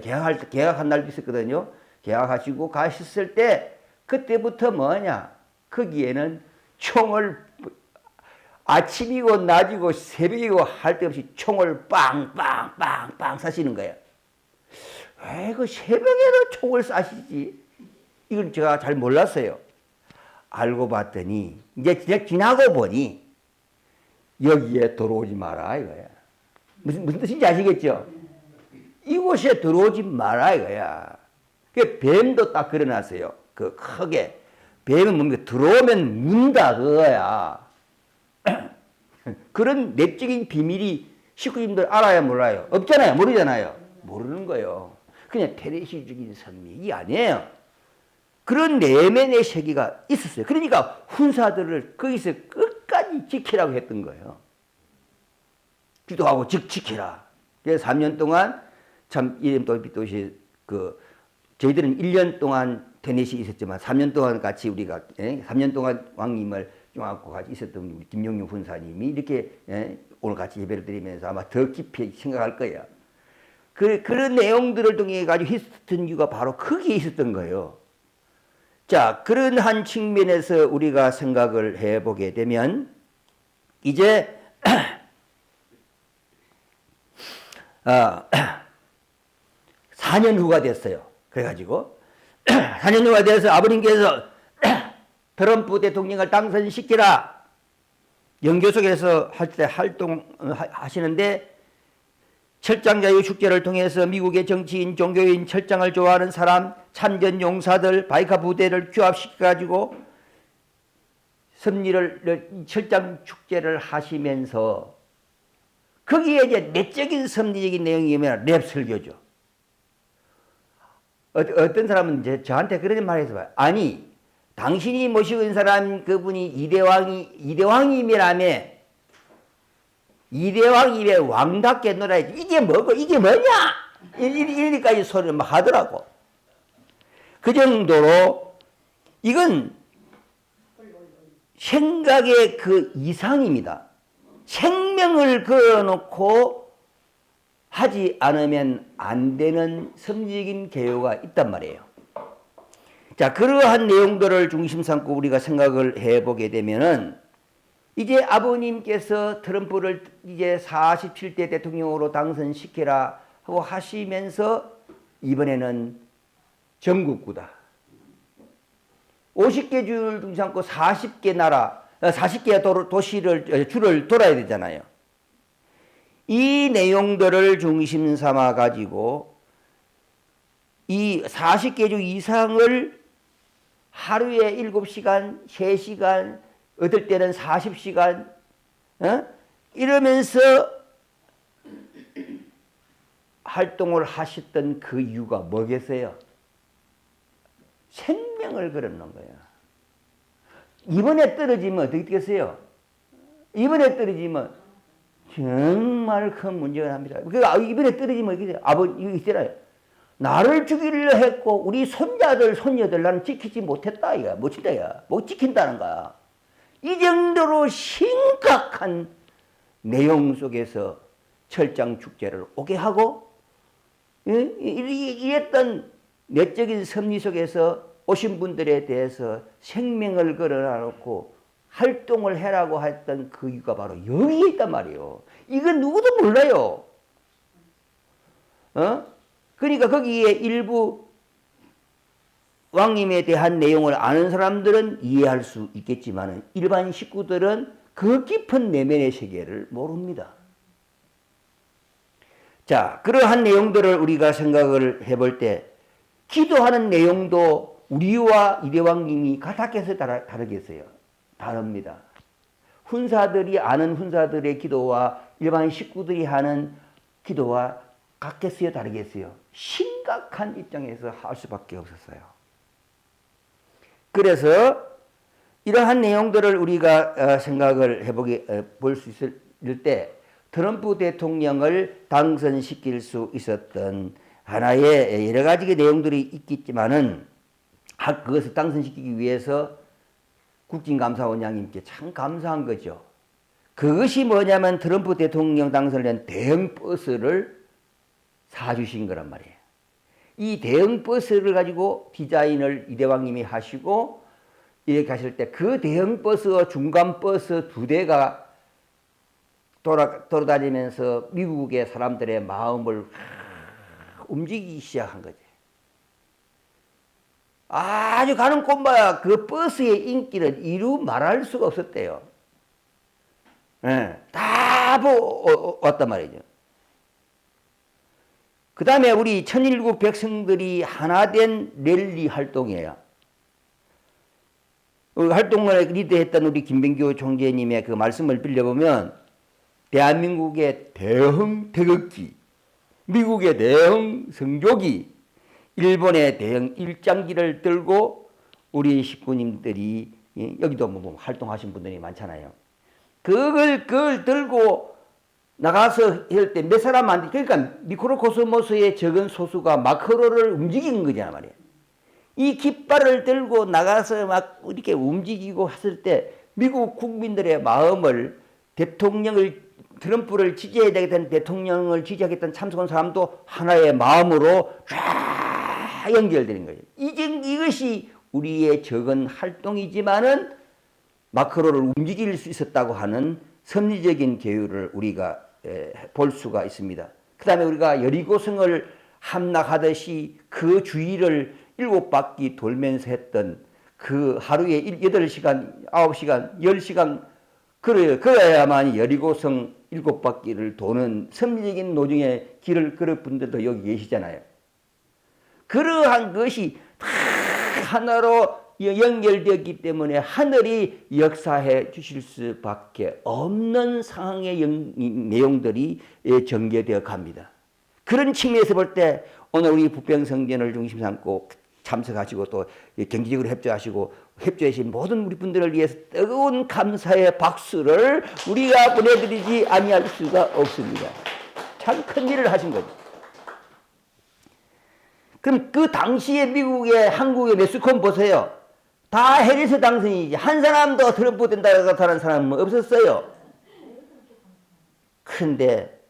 계약한 날도 있었거든요. 계약하시고 가셨을 때 그때부터 뭐냐? 거기에는 총을 아침이고 낮이고 새벽이고 할 데 없이 총을 빵빵빵빵 쏴시는 거예요. 왜 그 새벽에도 총을 쏴시지? 이걸 제가 잘 몰랐어요. 알고 봤더니 이제 지나고 보니 여기에 들어오지 마라 이거야. 무슨 뜻인지 아시겠죠? 이곳에 들어오지 마라 이거야. 그 뱀도 딱 그려놨어요. 그 크게 뱀은 뭡니까? 들어오면 문다 그거야. 그런 내적인 비밀이 식구님들 알아야 몰라요? 없잖아요. 모르잖아요. 모르는 거예요. 그냥 테네시적인 섭리 아니에요. 그런 내면의 세계가 있었어요. 그러니까 훈사들을 거기서 끝까지 지키라고 했던 거예요. 기도하고 지키라. 그래서 3년 동안 참 이름도 빛도시 저희들은 1년 동안 테네시 있었지만 3년 동안 같이 우리가 3년 동안 왕님을 쫑안고 같이 있었던 우리 김용윤 훈사님이 이렇게 오늘 같이 예배를 드리면서 아마 더 깊이 생각할 거예요. 그런 내용들을 통해 가지고 히스턴 이유가 바로 거기에 있었던 거예요. 자, 그런 한 측면에서 우리가 생각을 해보게 되면 이제 4년 후가 됐어요. 그래가지고 4년 후가 돼서 아버님께서 트럼프 대통령을 당선시키라 영교석에서 할 때 활동하시는데 철장자유 축제를 통해서 미국의 정치인, 종교인, 철장을 좋아하는 사람, 참전 용사들, 바이카 부대를 규합시켜가지고 섭리를 철장 축제를 하시면서 거기에 이제 내적인 섭리적인 내용이 뭐냐? 랩 설교죠. 어떤 사람은 이제 저한테 그런 말 해서 봐요. 아니, 당신이 모시고 있는 사람 그분이 이대왕님이라며 이대왕님의 왕답게 놀아야지. 이게 뭐고, 이게 뭐냐? 이러니까 소리를 막 하더라고. 그 정도로 이건 생각의 그 이상입니다. 생명을 걸어놓고 하지 않으면 안 되는 섭리적인 개요가 있단 말이에요. 자, 그러한 내용들을 중심 삼고 우리가 생각을 해보게 되면은 이제 아버님께서 트럼프를 이제 47대 대통령으로 당선시켜라 하고 하시면서 이번에는 전국구다. 50개 주를 중심 삼고 40개 나라, 40개 도시를, 주를 돌아야 되잖아요. 이 내용들을 중심 삼아 가지고 이 40개 주 이상을 하루에 7시간, 3시간, 어떨 때는 40시간, 이러면서 활동을 하셨던 그 이유가 뭐겠어요? 생명을 걸어놓은 거예요. 이번에 떨어지면 어떻게 되겠어요? 이번에 떨어지면 정말 큰 문제가 납니다. 이번에 떨어지면 어떻게 돼요? 이거 있잖아요. 나를 죽이려 했고 우리 손자들 손녀들 나는 지키지 못했다 이거야. 못 지킨다 이거야. 못 지킨다는 거야. 이 정도로 심각한 내용 속에서 철장 축제를 오게 하고 이랬던 내적인 섭리 속에서 오신 분들에 대해서 생명을 걸어놓고 활동을 해라고 했던 그 이유가 바로 여기에 있단 말이에요. 이건 누구도 몰라요. 그러니까 거기에 일부 왕님에 대한 내용을 아는 사람들은 이해할 수 있겠지만 일반 식구들은 그 깊은 내면의 세계를 모릅니다. 자, 그러한 내용들을 우리가 생각을 해볼 때 기도하는 내용도 우리와 이대왕님이 같았겠어요? 다르겠어요? 다릅니다. 훈사들이 아는 훈사들의 기도와 일반 식구들이 하는 기도와 같겠어요? 다르겠어요? 심각한 입장에서 할 수밖에 없었어요. 그래서 이러한 내용들을 우리가 생각을 볼 수 있을 때 트럼프 대통령을 당선시킬 수 있었던 하나의 여러 가지 내용들이 있겠지만은 그것을 당선시키기 위해서 국진감사원장님께 참 감사한 거죠. 그것이 뭐냐면 트럼프 대통령 당선된 대형 버스를 사주신 거란 말이에요. 이 대형 버스를 가지고 디자인을 이대왕님이 하시고 이렇게 하실 때 그 대형 버스와 중간 버스 2대가 돌아다니면서 미국의 사람들의 마음을 움직이기 시작한 거지. 아주 가는 곳마다 그 버스의 인기는 이루 말할 수가 없었대요. 다 왔단 말이죠. 그 다음에 우리 천일국 백성들이 하나된 랠리 활동이에요. 활동을 리드했던 우리 김병규 총재님의 그 말씀을 빌려보면 대한민국의 대형 태극기, 미국의 대형 성조기, 일본의 대형 일장기를 들고 우리 식구님들이 여기도 뭐 활동하신 분들이 많잖아요. 그걸 들고 나가서 할 때 몇 사람 안 돼. 그러니까 미크로코스모스의 적은 소수가 마크로를 움직이는 거잖아 말이야. 이 깃발을 들고 나가서 막 이렇게 움직이고 했을 때 미국 국민들의 마음을 트럼프를 지지해야 되겠다는 대통령을 지지하겠다는 참석한 사람도 하나의 마음으로 쫙 연결되는 거예요. 이것이 우리의 적은 활동이지만은 마크로를 움직일 수 있었다고 하는 섭리적인 계율을 우리가 볼 수가 있습니다. 그 다음에 우리가 여리고성을 함락하듯이 그 주위를 7바퀴 돌면서 했던 그 하루에 8시간, 9시간, 10시간 그래야만 여리고성 7바퀴를 도는 섭리적인 노정의 길을 걸을 분들도 여기 계시잖아요. 그러한 것이 다 하나로 연결되었기 때문에 하늘이 역사해 주실 수밖에 없는 상황의 내용들이 전개되어 갑니다. 그런 측면에서 볼 때 오늘 우리 부평성전을 중심 삼고 참석하시고 또 경제적으로 협조하시고 협조하신 모든 우리 분들을 위해서 뜨거운 감사의 박수를 우리가 보내드리지 아니할 수가 없습니다. 참 큰 일을 하신 거죠. 그럼 그 당시에 미국의 한국의 매스컴 보세요. 다 해리스 당선이지 한 사람도 트럼프 된다고 하는 사람은 없었어요. 근데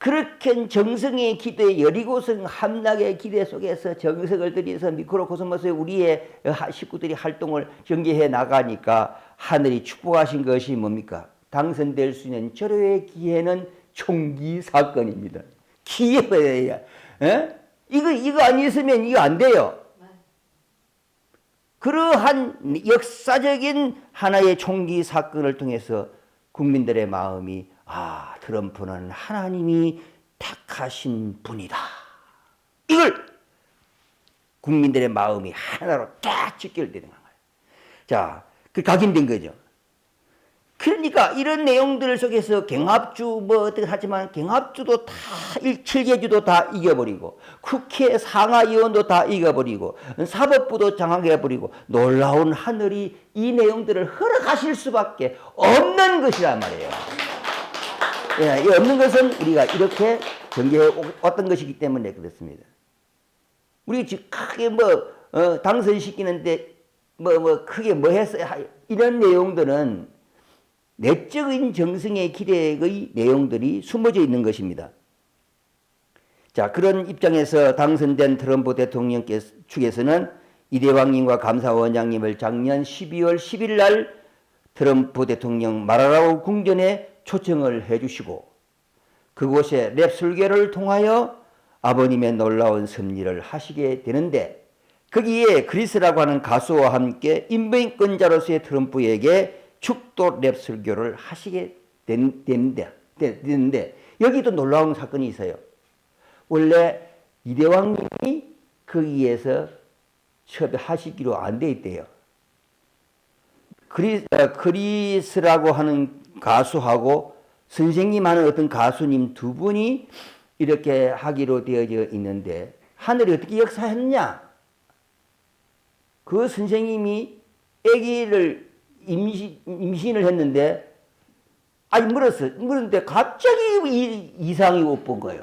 그렇게 정성의 기도에 여리고성 함락의 기대 속에서 정성을 들여서 미크로코스모스의 우리의 식구들이 활동을 전개해 나가니까 하늘이 축복하신 것이 뭡니까? 당선될 수 있는 절호의 기회는 총기 사건입니다. 기회야. 이거 아니었으면 이거 안 돼요. 그러한 역사적인 하나의 총기 사건을 통해서 국민들의 마음이 트럼프는 하나님이 택하신 분이다. 이걸 국민들의 마음이 하나로 딱 직결되는 거예요. 자, 그 각인된 거죠. 그러니까 이런 내용들 속에서 경합주 어떻게 하지만 경합주도 다 7개주도 다 이겨버리고 국회 상하의원도 다 이겨버리고 사법부도 장악해버리고 놀라운 하늘이 이 내용들을 허락하실 수밖에 없는 것이란 말이에요. 예, 이 없는 것은 우리가 이렇게 전개해 왔던 것이기 때문에 그렇습니다. 우리 지금 크게 당선시키는데 크게 했어요. 이런 내용들은 내적인 정성의 기대의 내용들이 숨어져 있는 것입니다. 자, 그런 입장에서 당선된 트럼프 대통령 측에서는 이대왕님과 감사원장님을 작년 12월 10일 날 트럼프 대통령 마라라오 궁전에 초청을 해주시고 그곳에 랩 설교를 통하여 아버님의 놀라운 섭리를 하시게 되는데 거기에 크리스라고 하는 가수와 함께 인명권자로서의 트럼프에게 축도 랩 설교를 하시게 되는데 여기도 놀라운 사건이 있어요. 원래 이대왕님이 거기에서 섭외하시기로 안 돼 있대요. 크리스라고 하는 가수하고 선생님 하는 어떤 가수님 두 분이 이렇게 하기로 되어져 있는데 하늘이 어떻게 역사했냐? 그 선생님이 아기를 임신을 했는데 물었는데 갑자기 이상이 못 본 거예요.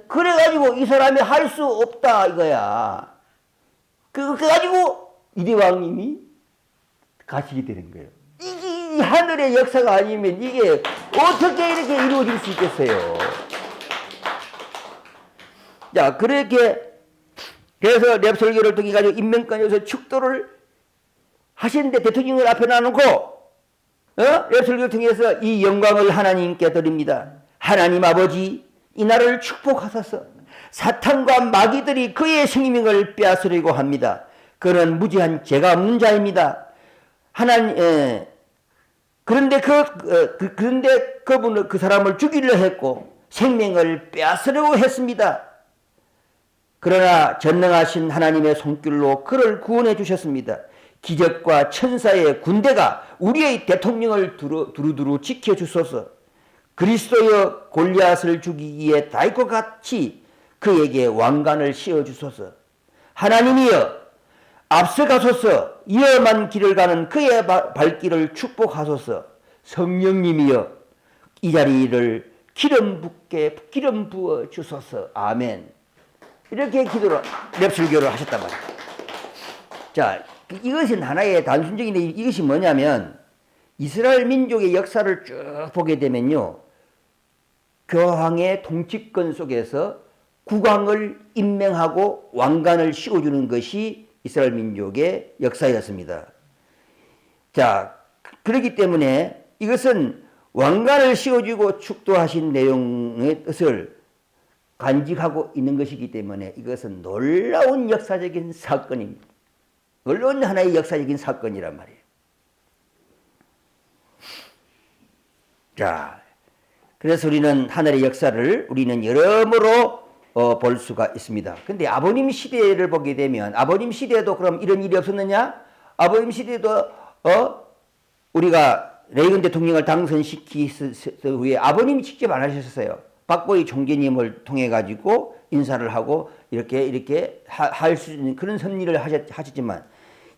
그래가지고 이 사람이 할 수 없다 이거야. 그래가지고 이대왕님이 가시게 되는 거예요. 이게 하늘의 역사가 아니면 이게 어떻게 이렇게 이루어질 수 있겠어요. 자, 그렇게 그래서 랩 설교를 통해 가지고 인명권에서 축도를 하시는데 대통령을 앞에 놔놓고 랩 설교를 통해서 이 영광을 하나님께 드립니다. 하나님 아버지 이 나라를 축복하소서. 사탄과 마귀들이 그의 생명을 빼앗으려고 합니다. 그는 무지한 죄가 없는 자입니다. 그런데 그분을 그 사람을 죽이려 했고 생명을 빼앗으려고 했습니다. 그러나 전능하신 하나님의 손길로 그를 구원해 주셨습니다. 기적과 천사의 군대가 우리의 대통령을 두루두루 지켜주소서. 그리스도여 골리앗을 죽이기에 다윗과 같이 그에게 왕관을 씌워주소서. 하나님이여 앞서가소서. 위험한 길을 가는 그의 발길을 축복하소서. 성령님이여 이 자리를 기름 부어 주소서. 아멘. 이렇게 기도를 랩설교를 하셨단 말이에요. 자, 이것은 하나의 단순적인 이것이 뭐냐면 이스라엘 민족의 역사를 쭉 보게 되면요. 교황의 통치권 속에서 국왕을 임명하고 왕관을 씌워주는 것이 이스라엘 민족의 역사였습니다. 자, 그렇기 때문에 이것은 왕관을 씌워주고 축도하신 내용의 뜻을 간직하고 있는 것이기 때문에 이것은 놀라운 역사적인 사건입니다. 놀라운 하나의 역사적인 사건이란 말이에요. 자, 그래서 우리는 하늘의 역사를 우리는 여러모로 볼 수가 있습니다. 근데 아버님 시대를 보게 되면 아버님 시대에도 그럼 이런 일이 없었느냐? 아버님 시대에도 우리가 레이건 대통령을 당선시킨 후에 아버님이 직접 안 하셨어요. 박보희 총재님을 통해 가지고 인사를 하고 이렇게 할 수 있는 그런 섭리를 하셨지만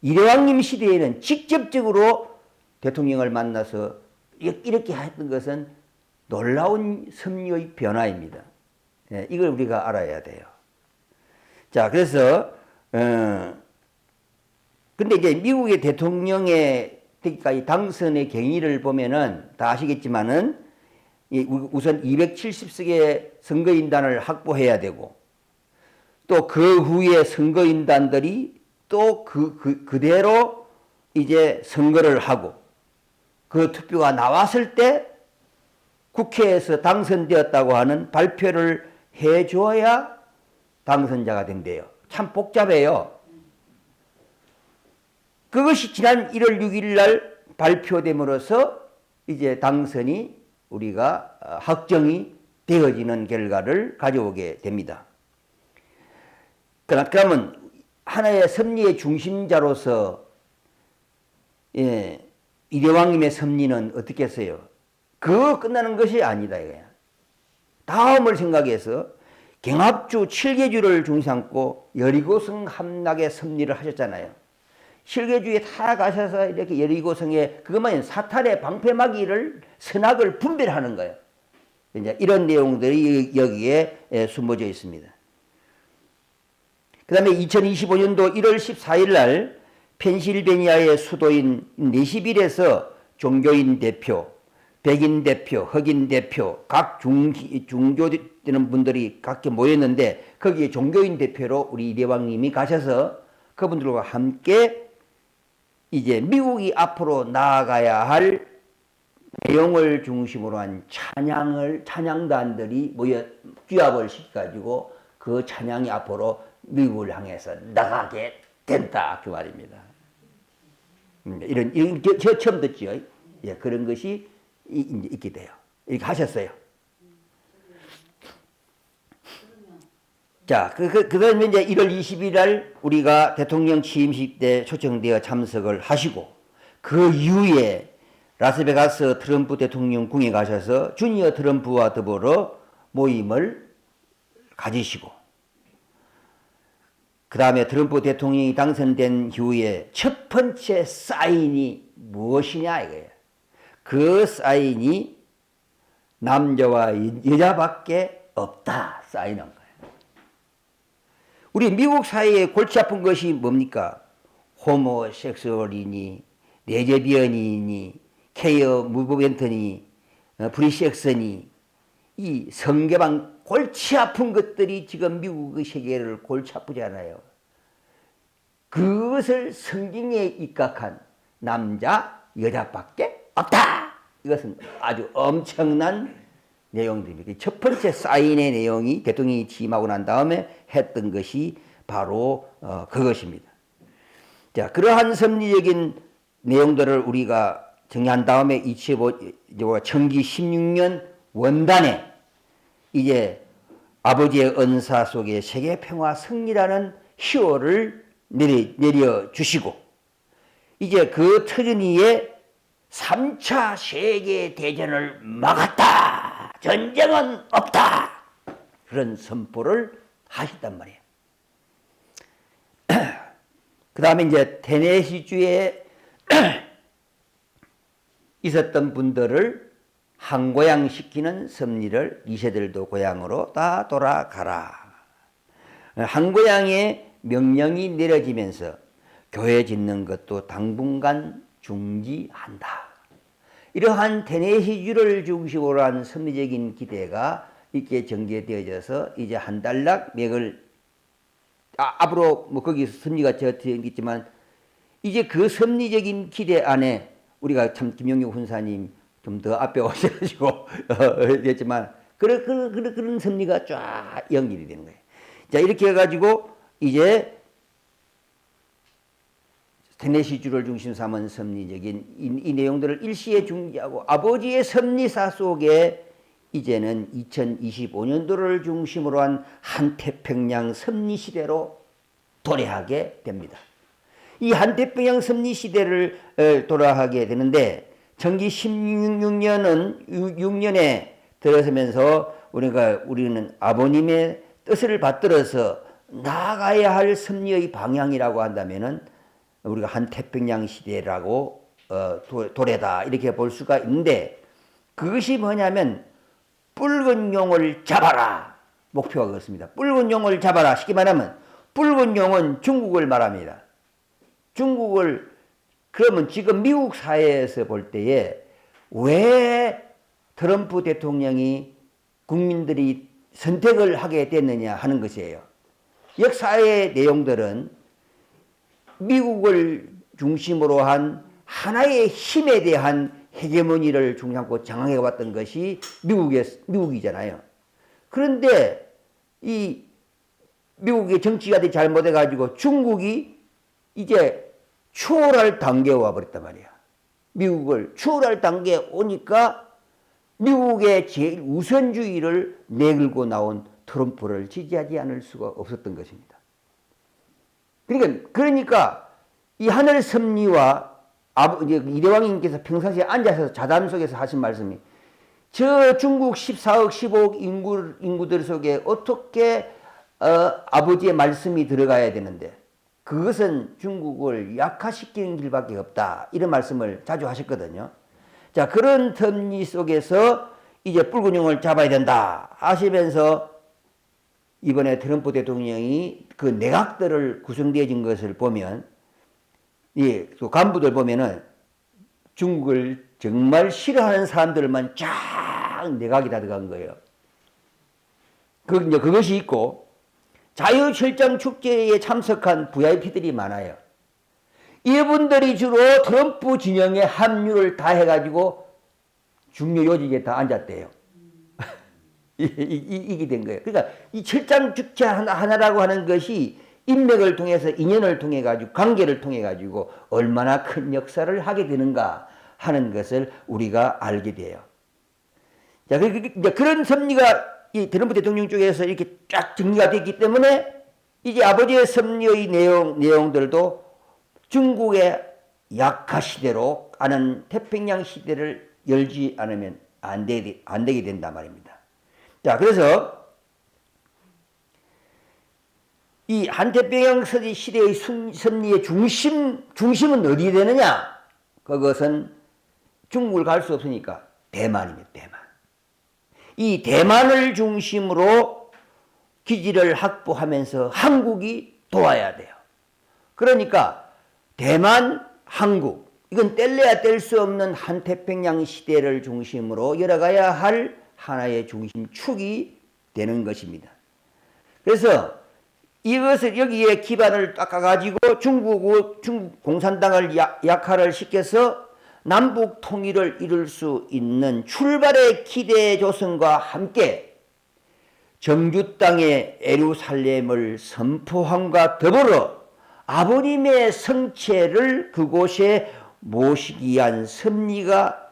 이대왕님 시대에는 직접적으로 대통령을 만나서 이렇게 했던 것은 놀라운 섭리의 변화입니다. 예, 이걸 우리가 알아야 돼요. 자, 그래서 근데 이제 미국의 대통령의 되기까지 당선의 경위를 보면은 다 아시겠지만은 우선 270석의 선거인단을 확보해야 되고 또 그 후에 선거인단들이 또 그대로 이제 선거를 하고 그 투표가 나왔을 때 국회에서 당선되었다고 하는 발표를 해줘야 당선자가 된대요. 참 복잡해요. 그것이 지난 1월 6일 날 발표됨으로써 이제 당선이 우리가 확정이 되어지는 결과를 가져오게 됩니다. 그러면 하나의 섭리의 중심자로서 이대왕님의 섭리는 어떻게 했어요? 그거 끝나는 것이 아니다 이거야. 다음을 생각해서 경합주 7개주를 중심삼고 여리고성 함락의 섭리를 하셨잖아요. 7개주에 다 가셔서 이렇게 여리고성에 그것만 사탄의 방패막이를 선악을 분별하는 거예요. 이제 이런 내용들이 여기에 숨어져 있습니다. 그 다음에 2025년도 1월 14일 날 펜실베니아의 수도인 내시빌에서 종교인 대표, 백인 대표, 흑인 대표, 각 중조되는 분들이 각기 모였는데 거기에 종교인 대표로 우리 이대왕님이 가셔서 그분들과 함께 이제 미국이 앞으로 나아가야 할 내용을 중심으로 한 찬양단들이 모여 규합을 시켜가지고 그 찬양이 앞으로 미국을 향해서 나가게 된다 그 말입니다. 이런 저 처음 듣죠. 예, 그런 것이 있게 돼요. 이렇게 하셨어요. 자, 그다음에 이제 1월 20일 날 우리가 대통령 취임식 때 초청되어 참석을 하시고 그 이후에 라스베가스 트럼프 대통령 궁에 가셔서 주니어 트럼프와 더불어 모임을 가지시고 그 다음에 트럼프 대통령이 당선된 이후에 첫 번째 사인이 무엇이냐 이거예요. 그 사인이 남자와 여자밖에 없다 사인한 거예요. 우리 미국 사회에 골치 아픈 것이 뭡니까? 호모섹수얼이니 레즈비언이니 케어 무브멘트니 프리섹스니 이 성계방 골치 아픈 것들이 지금 미국의 세계를 골치 아프지 않아요. 그것을 성경에 입각한 남자 여자밖에 없다. 이것은 아주 엄청난 내용들입니다. 첫 번째 사인의 내용이 대통령이 취임하고 난 다음에 했던 것이 바로 그것입니다. 자, 그러한 섭리적인 내용들을 우리가 정리한 다음에 2025 청기 16년 원단에 이제 아버지의 은사 속에 세계 평화 승리라는 희호를 내려주시고 이제 그 터전위에 3차 세계대전을 막았다. 전쟁은 없다. 그런 선포를 하셨단 말이에요. 그 다음에 이제 테네시주에 있었던 분들을 항고양시키는 섭리를 이세들도 고향으로 다 돌아가라. 항고양의 명령이 내려지면서 교회 짓는 것도 당분간 중지한다. 이러한 테네시주를 중심으로 한 섭리적인 기대가 이렇게 전개되어져서 이제 한 달락 맥을 앞으로 뭐 거기서 섭리가 되었겠지만 이제 그 섭리적인 기대 안에 우리가 참 김용육 훈사님 좀 더 앞에 오셔가지고 했지만 그런 섭리가 쫙 연결이 되는 거예요. 자 이렇게 해가지고 이제 테네시주를 중심 삼은 섭리적인 이 내용들을 일시에 중지하고 아버지의 섭리사 속에 이제는 2025년도를 중심으로 한 한태평양 섭리시대로 도래하게 됩니다. 이 한태평양 섭리시대를 돌아가게 되는데 청기 16년에 들어서면서 우리는 아버님의 뜻을 받들어서 나아가야 할 섭리의 방향이라고 한다면은 우리가 한태평양 시대라고 도래다 이렇게 볼 수가 있는데 그것이 뭐냐면 붉은 용을 잡아라 목표가 그렇습니다. 붉은 용을 잡아라 쉽게 말하면 붉은 용은 중국을 말합니다. 중국을 그러면 지금 미국 사회에서 볼 때에 왜 트럼프 대통령이 국민들이 선택을 하게 됐느냐 하는 것이에요. 역사의 내용들은 미국을 중심으로 한 하나의 힘에 대한 헤게모니를 중심으로 장악해 왔던 것이 미국이잖아요. 그런데 이 미국의 정치가 잘못해가지고 중국이 이제 추월할 단계에 와버렸단 말이야. 미국을 추월할 단계에 오니까 미국의 제일 우선주의를 내걸고 나온 트럼프를 지지하지 않을 수가 없었던 것입니다. 그러니까 이 하늘 섭리와 이대왕님께서 평상시에 앉아서 자담 속에서 하신 말씀이 저 중국 14억, 15억 인구들 속에 어떻게 아버지의 말씀이 들어가야 되는데 그것은 중국을 약화시키는 길밖에 없다. 이런 말씀을 자주 하셨거든요. 자, 그런 섭리 속에서 이제 붉은 용을 잡아야 된다 하시면서 이번에 트럼프 대통령이 그 내각들을 구성되어진 것을 보면 그 간부들 보면은 중국을 정말 싫어하는 사람들만 쫙 내각이 다 들어간 거예요. 그것이 있고 자유철장 축제에 참석한 VIP들이 많아요. 이분들이 주로 트럼프 진영에 합류를 다 해가지고 중요 요직에 다 앉았대요. 이게 된 거예요. 그러니까 이 철장 축제 하나라고 하는 것이 인맥을 통해서 인연을 통해 가지고 관계를 통해 가지고 얼마나 큰 역사를 하게 되는가 하는 것을 우리가 알게 돼요. 자, 그런 섭리가 이 트럼프 대통령 쪽에서 이렇게 쫙 정리가 됐기 때문에 이제 아버지의 섭리의 내용들도 중국의 약화 시대로 가는 태평양 시대를 열지 않으면 안 되게 된단 말입니다. 자, 그래서 이 한태평양 시대의 섭리의 중심은 어디에 되느냐? 그것은 중국을 갈 수 없으니까 대만입니다. 대만. 이 대만을 중심으로 기지를 확보하면서 한국이 도와야 돼요. 그러니까 대만, 한국 이건 뗄래야 뗄 수 없는 한태평양 시대를 중심으로 열어가야 할 하나의 중심축이 되는 것입니다. 그래서 이것을 여기에 기반을 닦아가지고 중국 공산당을 약화를 시켜서 남북 통일을 이룰 수 있는 출발의 기대 조성과 함께 정주 땅의 예루살렘을 선포함과 더불어 아버님의 성체를 그곳에 모시기 위한 섭리가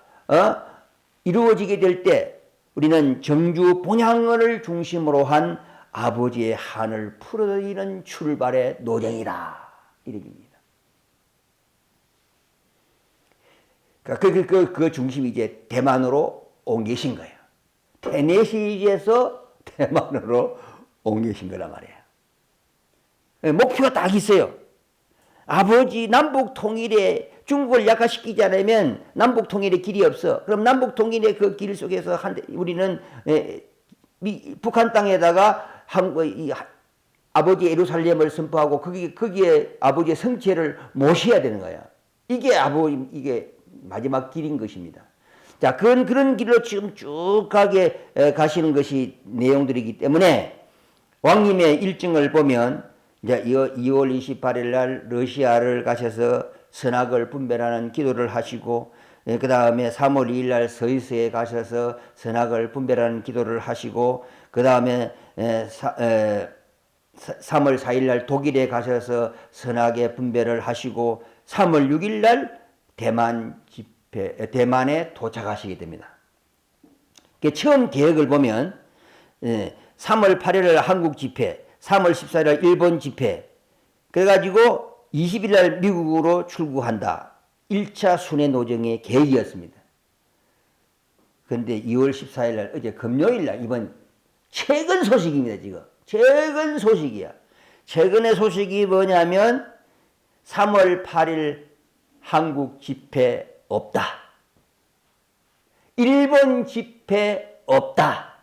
이루어지게 될 때 우리는 정주 본향을 중심으로 한 아버지의 한을 풀어드리는 출발의 노정이다. 이 얘기입니다. 그 중심이 이제 대만으로 옮기신 거예요. 테네시에서 대만으로 옮기신 거란 말이에요. 목표가 딱 있어요. 아버지 남북 통일에 중국을 약화시키지 않으면 남북 통일의 길이 없어. 그럼 남북 통일의 그 길 속에서 우리는 북한 땅에다가 아버지 예루살렘을 선포하고 거기에 아버지의 성체를 모셔야 되는 거야. 이게 마지막 길인 것입니다. 자, 그런 길로 지금 쭉 가시는 것이 내용들이기 때문에 왕님의 일정을 보면 이제 2월 28일 날 러시아를 가셔서 선악을 분별하는 기도를 하시고 그 다음에 3월 2일 날 스위스에 가셔서 선악을 분별하는 기도를 하시고 그 다음에 3월 4일 날 독일에 가셔서 선악의 분별을 하시고 3월 6일 날 대만에 도착하시게 됩니다. 처음 계획을 보면 3월 8일 날 한국 집회, 3월 14일 날 일본 집회, 그래가지고 20일 날 미국으로 출국한다. 1차 순회 노정의 계획이었습니다. 그런데 2월 14일 날 어제 금요일 날 이번 최근 소식입니다. 지금 최근 소식이야. 최근의 소식이 뭐냐면 3월 8일 한국 집회 없다. 일본 집회 없다.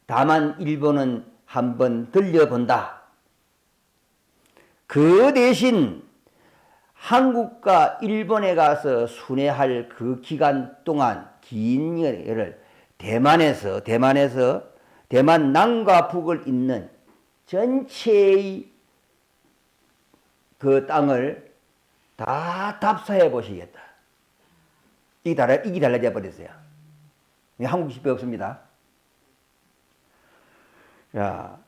다만 일본은 한번 들려본다. 그 대신 한국과 일본에 가서 순회할 그 기간 동안 긴 여를 대만에서 대만 남과 북을 잇는 전체의 그 땅을 다 답사해 보시겠다. 이게 달라져 버렸어요. 한국식이 없습니다. 자,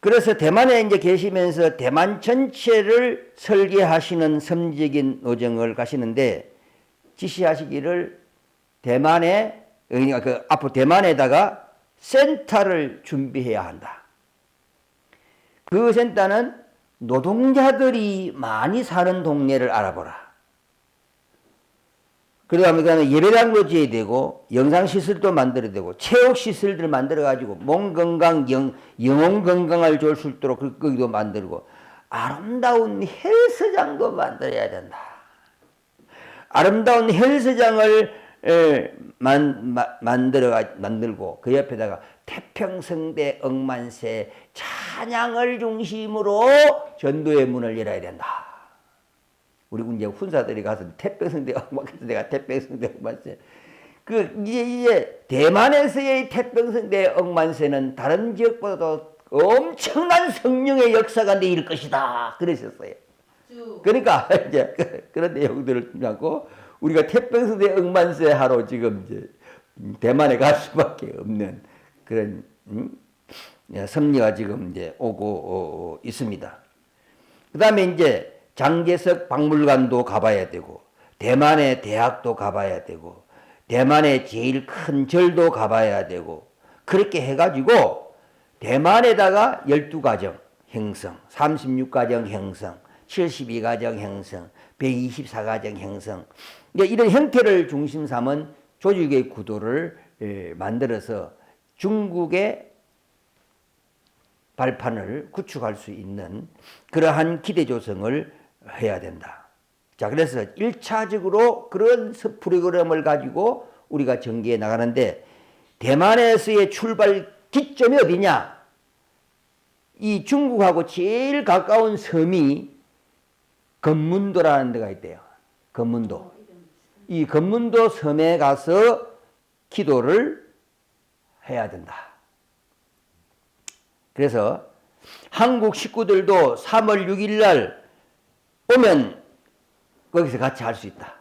그래서 대만에 이제 계시면서 대만 전체를 설계하시는 섬적인 노정을 가시는데 지시하시기를 대만에, 그러니까 그 앞으로 대만에다가 센터를 준비해야 한다. 그 센터는 노동자들이 많이 사는 동네를 알아보라. 그다음에 예배당도 지어야 되고 영상시설도 만들어야 되고 체육시설들 만들어가지고 몸 건강, 영혼 건강을 줄 수 있도록 거기도 만들고 아름다운 헬스장도 만들어야 된다. 아름다운 헬스장을 만들고 그 옆에다가 태평성대 억만세 찬양을 중심으로 전도의 문을 열어야 된다. 우리 이제 훈사들이 가서 태평성대 억만세가 태평성대 억만세. 이제 대만에서의 태평성대 억만세는 다른 지역보다도 엄청난 성령의 역사가 내일 것이다. 그러셨어요. 그러니까 이제 그런 내용들을 갖고 우리가 태평성대 억만세 하러 지금 이제 대만에 갈 수밖에 없는 그런 섭리가 지금 이제 오고 있습니다. 그다음에 이제 장제석 박물관도 가봐야 되고 대만의 대학도 가봐야 되고 대만의 제일 큰 절도 가봐야 되고 그렇게 해가지고 대만에다가 12가정 형성, 36가정 형성, 72가정 형성, 124가정 형성 이런 형태를 중심 삼은 조직의 구도를 만들어서 중국의 발판을 구축할 수 있는 그러한 기대 조성을 해야 된다. 자, 그래서 1차적으로 그런 프로그램을 가지고 우리가 전개해 나가는데 대만에서의 출발 기점이 어디냐? 이 중국하고 제일 가까운 섬이 건문도라는 데가 있대요. 건문도. 이 건문도 섬에 가서 기도를 해야 된다. 그래서 한국 식구들도 3월 6일 날 오면 거기서 같이 할 수 있다.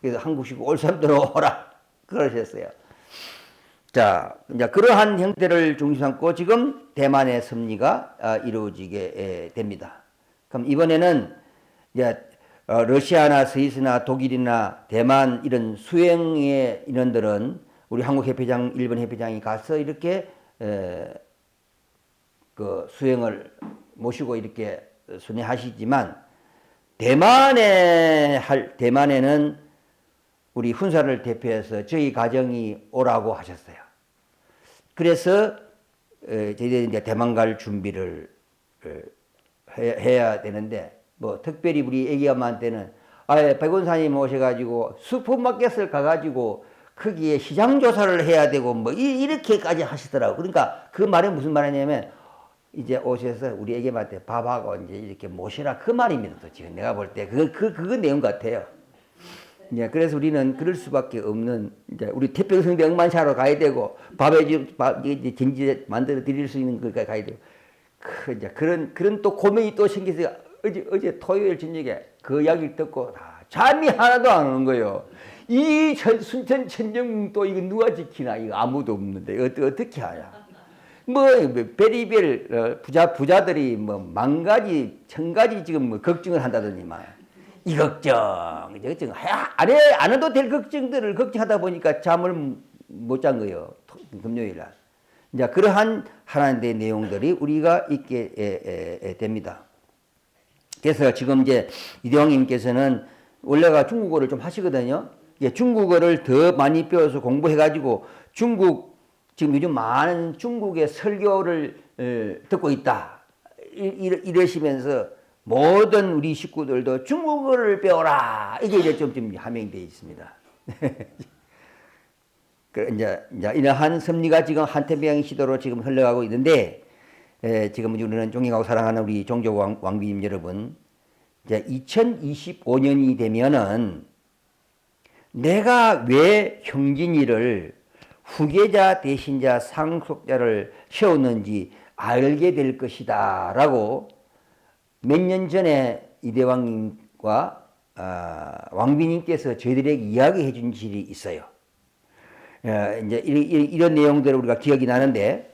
그래서 한국 식구 올 사람들은 오라. 그러셨어요. 자, 이제 그러한 형태를 중심 삼고 지금 대만의 섭리가 이루어지게 됩니다. 그럼 이번에는 이제 러시아나 스위스나 독일이나 대만 이런 수행의 인원들은 우리 한국 협회장, 일본 협회장이 가서 이렇게 그 수행을 모시고 이렇게 순회하시지만 대만에는 우리 훈사를 대표해서 저희 가정이 오라고 하셨어요. 그래서 저희들이 이제 대만 갈 준비를 해야 되는데 뭐 특별히 우리 애기 엄마한테는 백원사님 오셔가지고 슈퍼마켓을 가가지고 거기에 시장 조사를 해야 되고 뭐 이렇게까지 하시더라고. 그러니까 그 말이 무슨 말이냐면 이제 오셔서 우리 애기한테 밥하고 이제 이렇게 모시라 그 말입니다. 또 지금 내가 볼 때 그거 내용 같아요. 이제 그래서 우리는 그럴 수밖에 없는 이제 우리 태평성대 억만사로 가야 되고 이제 경제 만들어 드릴 수 있는 거가 가야 되고 이제 그런 또 고민이 또 생겨서 어제 토요일 저녁에 그 이야기를 듣고 잠이 하나도 안 오는 거예요. 이 순천 천정궁 이거 누가 지키나 이거 아무도 없는데 어떻게 하냐? 뭐 별의별 부자들이 뭐 만가지 천가지 지금 뭐 걱정을 한다더니만 이 걱정 안 해도 될 걱정들을 걱정하다 보니까 잠을 못 잔 거예요. 금요일 날. 이제 그러한 하나님의 내용들이 우리가 있게 됩니다. 그래서 지금 이제 이대왕님께서는 원래가 중국어를 좀 하시거든요. 중국어를 더 많이 배워서 공부해가지고 지금 요즘 많은 중국의 설교를 듣고 있다. 이러시면서 모든 우리 식구들도 중국어를 배워라. 이게 이제 좀 함양되어 있습니다. 이제 이러한 섭리가 지금 한태평양 시도로 지금 흘러가고 있는데, 지금 우리는 존경하고 사랑하는 우리 종교 왕비님 여러분, 이제 2025년이 되면은 내가 왜 형진이를 후계자, 대신자, 상속자를 세웠는지 알게 될 것이다 라고 몇 년 전에 이대왕님과 왕비님께서 저희들에게 이야기해 준 일이 있어요. 이제 이런 내용들을 우리가 기억이 나는데,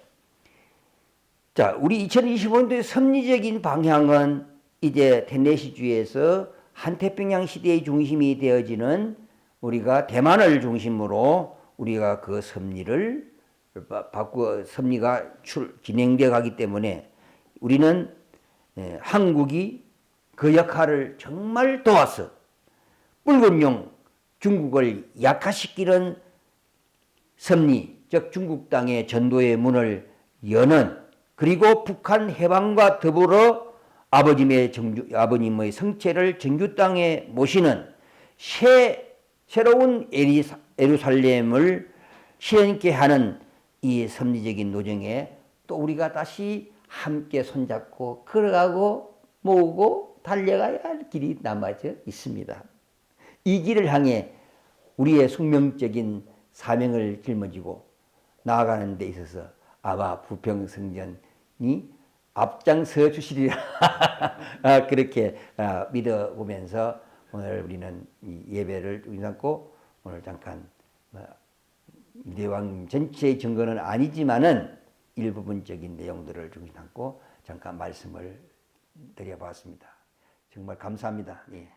자, 우리 2025년도의 섭리적인 방향은 이제 테네시주에서 한태평양 시대의 중심이 되어지는 우리가 대만을 중심으로 우리가 그 섭리를 바꾸어 섭리가 진행되어 가기 때문에 우리는 한국이 그 역할을 정말 도와서 붉은 용 중국을 약화시키는 섭리, 즉 중국 땅의 전도의 문을 여는, 그리고 북한 해방과 더불어 아버님의 성체를 정규 땅에 모시는 새로운 예루살렘을 실현케 하는 이 섭리적인 노정에 또 우리가 다시 함께 손잡고 걸어가고 모으고 달려가야 할 길이 남아져 있습니다. 이 길을 향해 우리의 숙명적인 사명을 짊어지고 나아가는 데 있어서 아마 부평성전이 앞장서 주시리라 그렇게 믿어보면서 오늘 우리는 이 예배를 중심삼고 오늘 잠깐 이대왕 전체의 증거는 아니지만은 일부분적인 내용들을 중심삼고 잠깐 말씀을 드려봤습니다. 정말 감사합니다. 예.